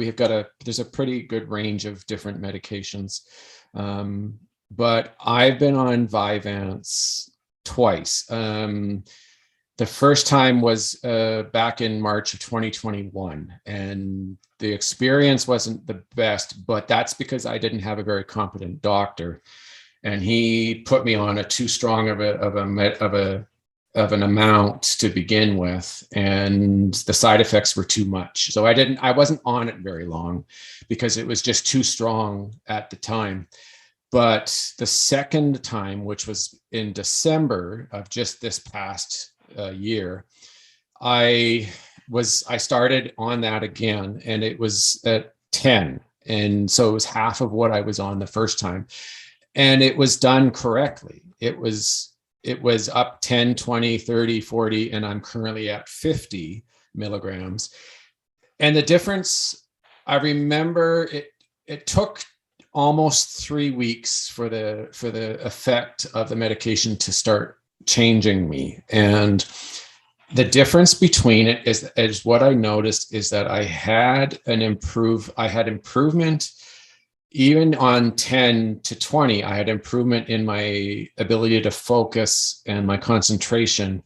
there's a pretty good range of different medications. But I've been on Vyvanse twice. The first time was back in March of 2021, and the experience wasn't the best, but that's because I didn't have a very competent doctor, and he put me on too strong of an amount to begin with, and the side effects were too much. So I wasn't on it very long because it was just too strong at the time. But the second time, which was in December of just this past year, I started on that again, and it was at 10. And so it was half of what I was on the first time. And it was done correctly. It was up 10, 20, 30, 40, and I'm currently at 50 milligrams. And the difference, I remember it took almost 3 weeks for the effect of the medication to start changing me. And the difference between it is what I noticed is that I had improvement. Even on 10 to 20, I had improvement in my ability to focus and my concentration.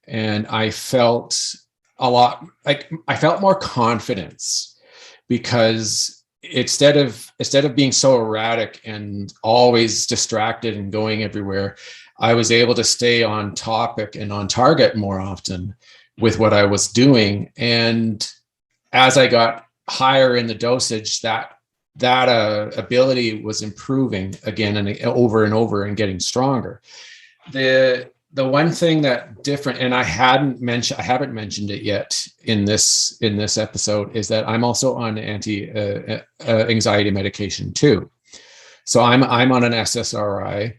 And I felt I felt more confidence, because instead of being so erratic and always distracted and going everywhere, I was able to stay on topic and on target more often with what I was doing. And as I got higher in the dosage, that ability was improving again and over and getting stronger. The one thing that different, and I haven't mentioned it yet in this episode, is that I'm also on anti-anxiety medication too. So I'm on an SSRI,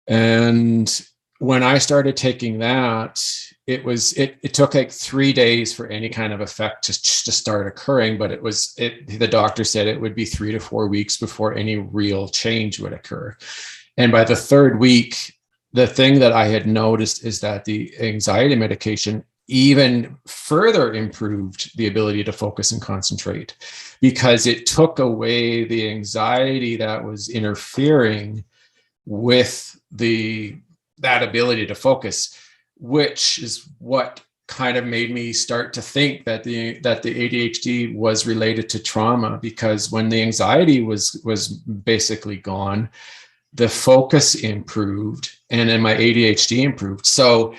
and when I started taking that, it took like 3 days for any kind of effect to start occurring, but the doctor said it would be 3 to 4 weeks before any real change would occur. And by the third week, the thing that I had noticed is that the anxiety medication even further improved the ability to focus and concentrate, because it took away the anxiety that was interfering with that ability to focus, which is what kind of made me start to think that the ADHD was related to trauma, because when the anxiety was basically gone, the focus improved and then my ADHD improved. So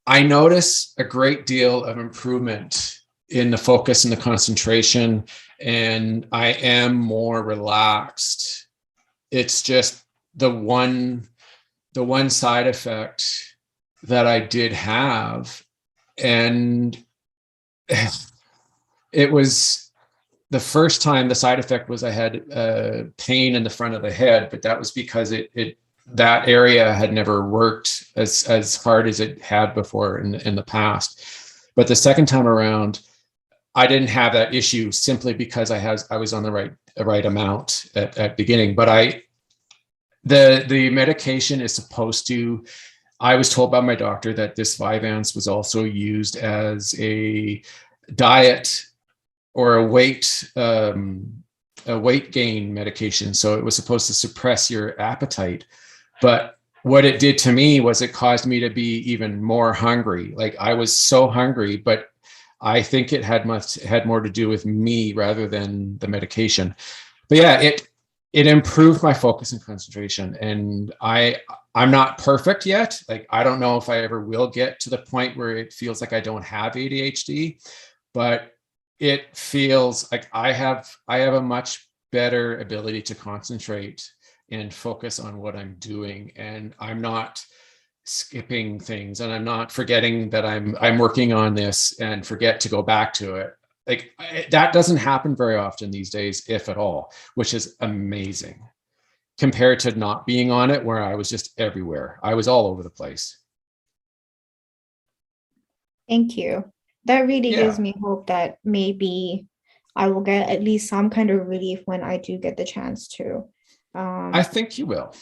I notice a great deal of improvement in the focus and the concentration, and I am more relaxed. It's just the one side effect that I did have, and it was the first time the side effect was I had pain in the front of the head, but that was because that area had never worked as hard as it had before in the past. But the second time around, I didn't have that issue simply because I was on the right amount at beginning. But the medication is supposed to. I was told by my doctor that this Vyvanse was also used as a diet or a weight gain medication. So it was supposed to suppress your appetite. But what it did to me was it caused me to be even more hungry. Like I was so hungry, but I think it had more to do with me rather than the medication. But yeah, it improved my focus and concentration. And I'm not perfect yet. Like I don't know if I ever will get to the point where it feels like I don't have ADHD, but it feels like I have a much better ability to concentrate and focus on what I'm doing, and I'm not skipping things, and I'm not forgetting that I'm working on this and forget to go back to it. Like that doesn't happen very often these days, if at all, which is amazing compared to not being on it, where I was just everywhere. I was all over the place. Thank you. That really Yeah. gives me hope that maybe I will get at least some kind of relief when I do get the chance to. I think you will.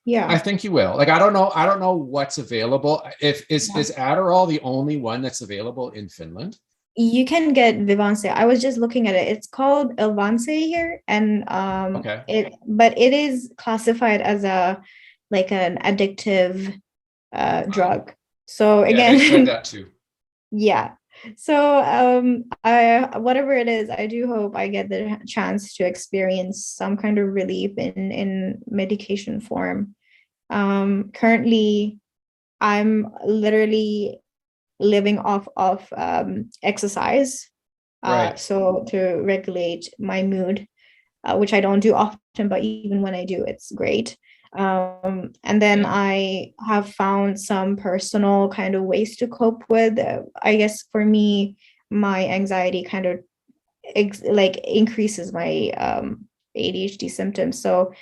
Yeah. I think you will. Like I don't know what's available. Is Adderall the only one that's available in Finland? You can get Vyvanse. I was just looking at it. It's called Elvanse here, and Okay. it is classified as an addictive drug. So again, yeah, they said that too. Yeah. So I whatever it is, I do hope I get the chance to experience some kind of relief in medication form. Currently I'm literally living off of exercise. Right. So to regulate my mood, which I don't do often, but even when I do, it's great. And then I have found some personal kind of ways to cope with. I guess for me, my anxiety kind of increases my ADHD symptoms. So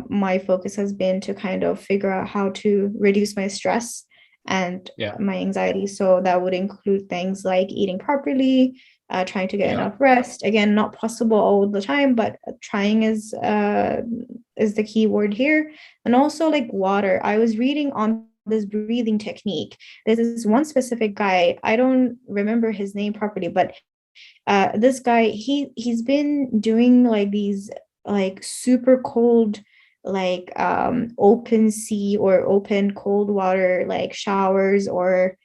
my focus has been to kind of figure out how to reduce my stress and my anxiety. So that would include things like eating properly, trying to get enough rest. Again, not possible all the time, but trying is the key word here. And also like water. I was reading on this breathing technique. There's this one specific guy, I don't remember his name properly, but this guy, he's been doing like these like super cold open sea or open cold water like showers or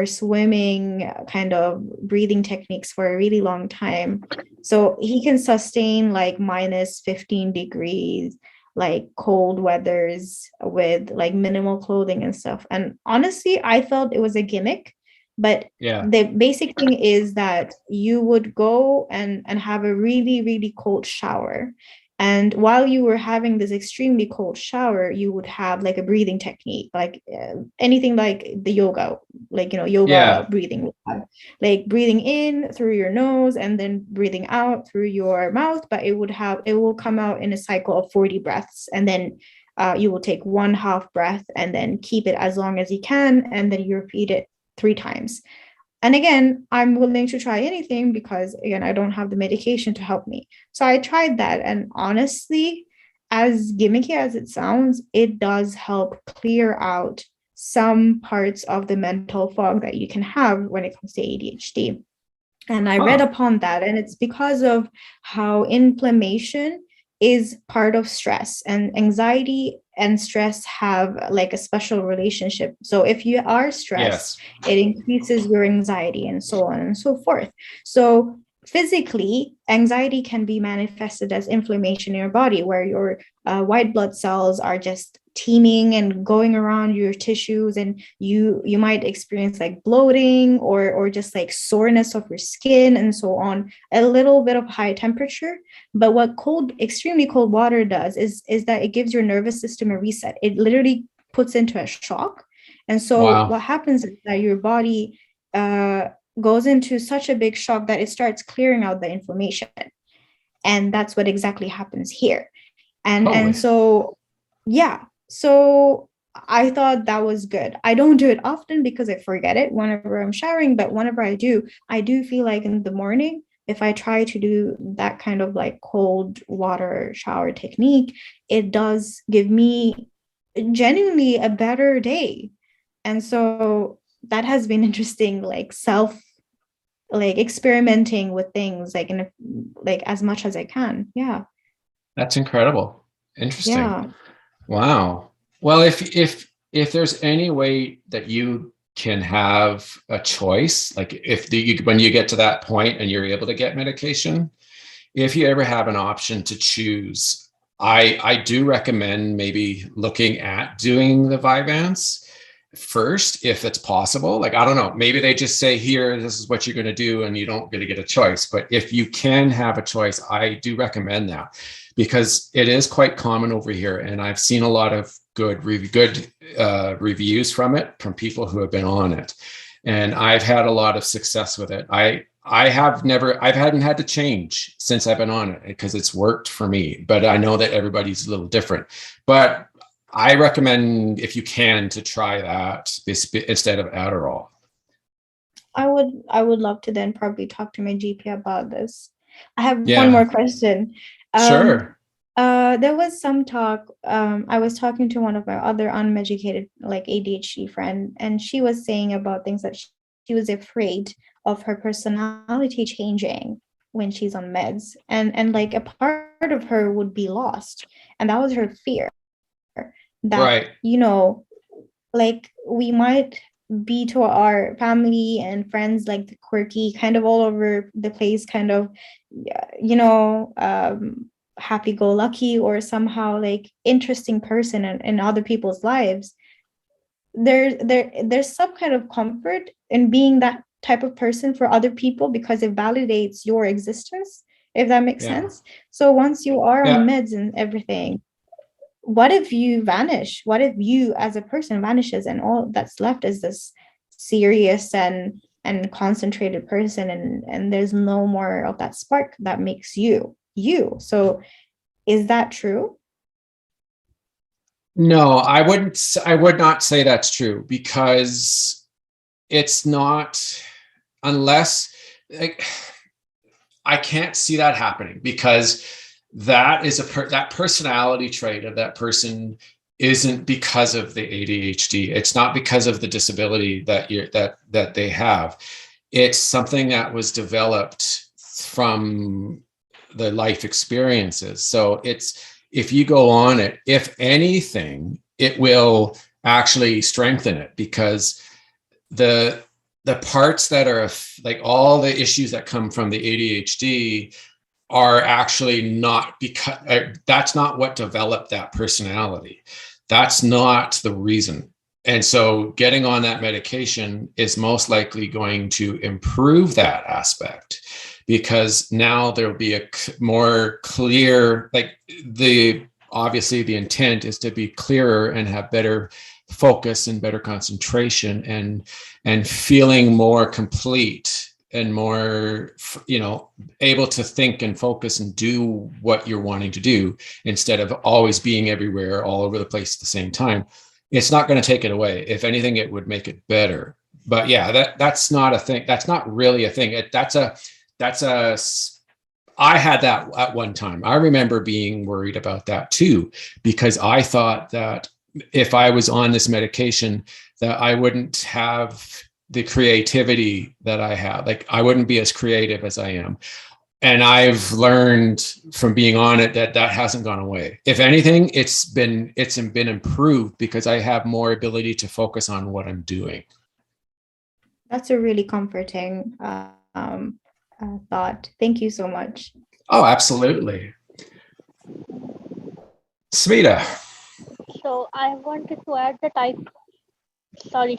swimming kind of breathing techniques for a really long time. So he can sustain like minus 15 degrees, like cold weathers with like minimal clothing and stuff. And honestly, I felt it was a gimmick, but the basic thing is that you would go and have a really, really cold shower. And while you were having this extremely cold shower, you would have like a breathing technique, like anything like the yoga, like, yoga breathing, like breathing in through your nose and then breathing out through your mouth. But it will come out in a cycle of 40 breaths. And then you will take 1/2 breath and then keep it as long as you can. And then you repeat it 3 times. And again, I'm willing to try anything because, again, I don't have the medication to help me. So I tried that. And honestly, as gimmicky as it sounds, it does help clear out some parts of the mental fog that you can have when it comes to ADHD. And I read upon that, and it's because of how inflammation is part of stress, and anxiety and stress have like a special relationship. So if you are stressed, it increases your anxiety and so on and so forth. So physically, anxiety can be manifested as inflammation in your body, where your white blood cells are just teeming and going around your tissues, and you might experience like bloating or just like soreness of your skin and so on, a little bit of high temperature. But what extremely cold water does is that it gives your nervous system a reset. It literally puts into a shock. And so Wow. what happens is that your body goes into such a big shock that it starts clearing out the inflammation. And that's what exactly happens here. And so, yeah. So I thought that was good. I don't do it often because I forget it whenever I'm showering, but whenever I do feel like in the morning, if I try to do that kind of like cold water shower technique, it does give me genuinely a better day. And so that has been interesting, like experimenting with things like as much as I can. Yeah. That's incredible. Interesting. Yeah. Wow. Well, if there's any way that you can have a choice, like when you get to that point and you're able to get medication, if you ever have an option to choose, I do recommend maybe looking at doing the Vyvanse first, if it's possible. Like, I don't know, maybe they just say, here, this is what you're going to do, and you don't get a choice. But if you can have a choice, I do recommend that, because it is quite common over here. And I've seen a lot of good reviews from it, from people who have been on it. And I've had a lot of success with it. I hadn't had to change since I've been on it, because it's worked for me. But I know that everybody's a little different. But I recommend, if you can, to try that instead of Adderall. I would love to then probably talk to my GP about this. I have one more question. Sure. There was some talk. I was talking to one of my other unmedicated like ADHD friend, and she was saying about things that she was afraid of her personality changing when she's on meds, and like a part of her would be lost, and that was her fear. That, right. Like we might be to our family and friends like the quirky, kind of all over the place, kind of, happy-go-lucky or somehow like interesting person in other people's lives. There's some kind of comfort in being that type of person for other people, because it validates your existence, if that makes sense. So once you are on meds and everything, what if you vanish? What if you as a person vanishes, and all that's left is this serious and concentrated person, and there's no more of that spark that makes you? So is that true? No, I would not say that's true, because it's not, unless, like, I can't see that happening, because that is that personality trait of that person isn't because of the ADHD. It's not because of the disability that they have. It's something that was developed from the life experiences. So if you go on it, if anything, it will actually strengthen it, because the parts that are like all the issues that come from the ADHD are actually not, because that's not what developed that personality. That's not the reason. And so getting on that medication is most likely going to improve that aspect, because now there'll be a more clear, like, obviously the intent is to be clearer and have better focus and better concentration and feeling more complete and more, able to think and focus and do what you're wanting to do, instead of always being everywhere, all over the place at the same time. It's not going to take it away. If anything, it would make it better. But yeah, that's not a thing. That's not really a thing. I had that at one time. I remember being worried about that too, because I thought that if I was on this medication, that I wouldn't have the creativity that I have. Like, I wouldn't be as creative as I am. And I've learned from being on it that hasn't gone away. If anything, it's been improved, because I have more ability to focus on what I'm doing. That's a really comforting thought. Thank you so much. Oh, absolutely. Smita. So I wanted to add that sorry.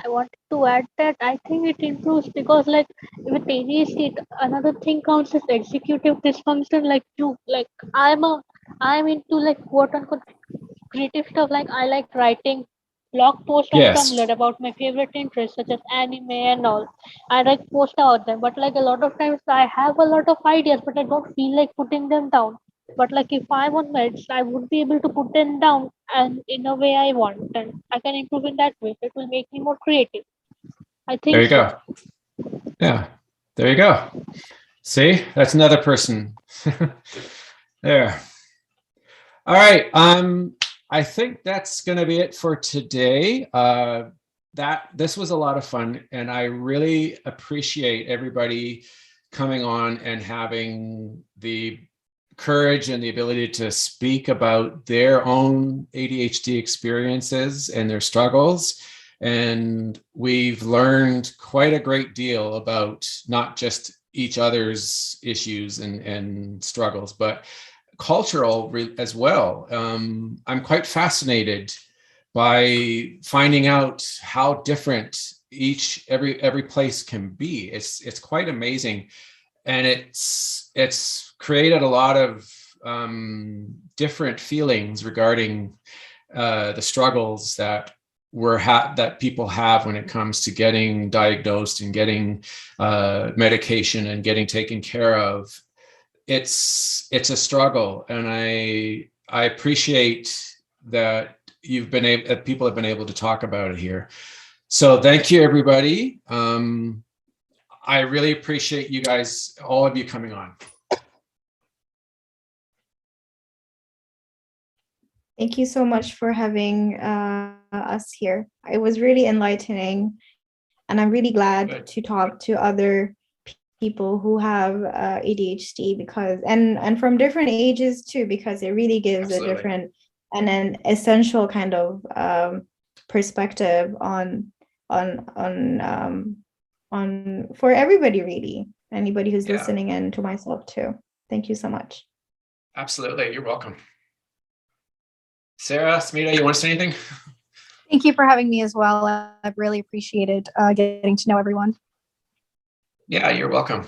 I wanted to add that I think it improves because like with ADHD, another thing counts as executive dysfunction. Like you, like I'm into like quote unquote creative stuff. Like I like writing blog posts on Yes. Tumblr about my favorite interests such as anime and all. I like post about them, but like a lot of times I have a lot of ideas, but I don't feel like putting them down. But like if I'm on meds, I would be able to put them down and in a way I want, and I can improve in that way. So it will make me more creative. I There think you so. go. Yeah. There you go. See, that's another person. There. All right. I think that's going to be it for today. This was a lot of fun, and I really appreciate everybody coming on and having the courage and the ability to speak about their own ADHD experiences and their struggles. And we've learned quite a great deal about not just each other's issues and struggles, but cultural as well. I'm quite fascinated by finding out how different every place can be. It's quite amazing, and it's created a lot of different feelings regarding the struggles that that people have when it comes to getting diagnosed and getting medication and getting taken care of. It's a struggle, and I appreciate that people have been able to talk about it here. So thank you, everybody. I really appreciate you guys, all of you coming on. Thank you so much for having us here. It was really enlightening, and I'm really glad to talk to other people who have ADHD and from different ages too, because it really gives a different and an essential kind of perspective on for everybody, really, anybody who's listening, and to myself too. Thank you so much. Absolutely, you're welcome. Sarah, Smita, you want to say anything? Thank you for having me as well. I've really appreciated getting to know everyone. Yeah, you're welcome.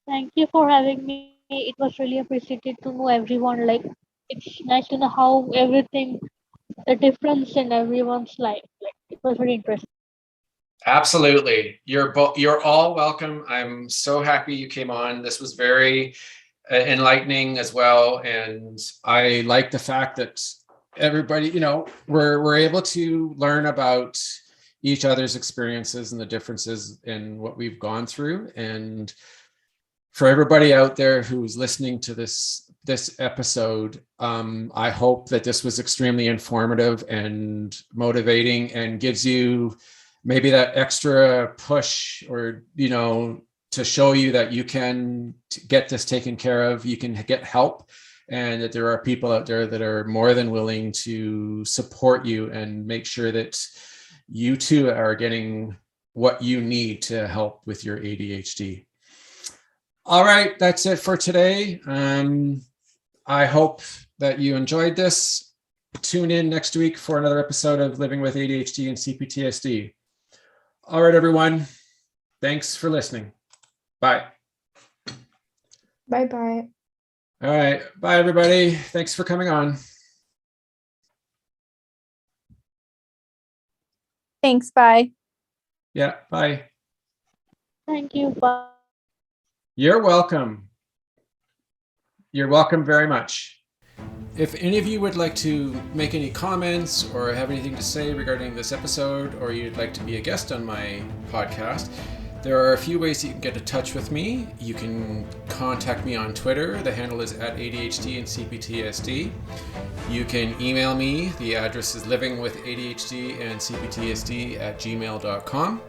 Thank you for having me. It was really appreciated to know everyone. Like it's nice to know how everything, the difference in everyone's life. Like it was very interesting. Absolutely. You're all welcome. I'm so happy you came on. This was very enlightening as well. And I like the fact that everybody, we're able to learn about each other's experiences and the differences in what we've gone through. And for everybody out there who's listening to this episode, I hope that this was extremely informative and motivating and gives you maybe that extra push, or to show you that you can get this taken care of, you can get help, and that there are people out there that are more than willing to support you and make sure that you too are getting what you need to help with your ADHD. All right, that's it for today. I hope that you enjoyed this. Tune in next week for another episode of Living with ADHD and CPTSD. All right, everyone. Thanks for listening. Bye. Bye-bye. All right. Bye, everybody. Thanks for coming on. Thanks. Bye. Yeah. Bye. Thank you. Bye. You're welcome. You're welcome very much. If any of you would like to make any comments or have anything to say regarding this episode, or you'd like to be a guest on my podcast, there are a few ways you can get in touch with me. You can contact me on Twitter. The handle is @ADHD and CPTSD. You can email me. The address is livingwithadhdandcptsd@gmail.com.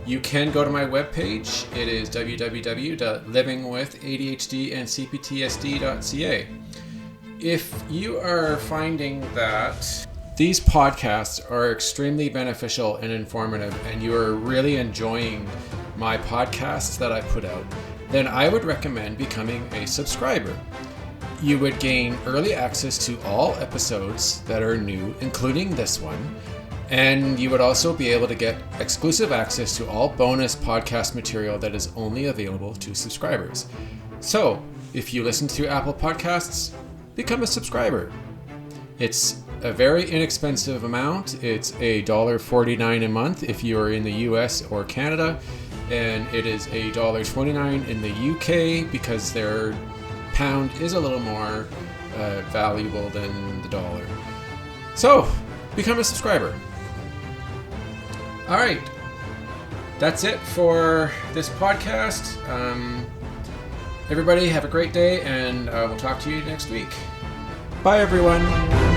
You can go to my webpage. It is www.livingwithadhdandcptsd.ca. If you are finding that these podcasts are extremely beneficial and informative, and you are really enjoying my podcasts that I put out, then I would recommend becoming a subscriber. You would gain early access to all episodes that are new, including this one, and you would also be able to get exclusive access to all bonus podcast material that is only available to subscribers. So, if you listen to Apple Podcasts, become a subscriber. It's a very inexpensive amount. It's $1.49 a month if you are in the US or Canada, and it is $1.29 in the UK because their pound is a little more valuable than the dollar. So, become a subscriber. All right, that's it for this podcast. Everybody have a great day, and we'll talk to you next week. Bye, everyone.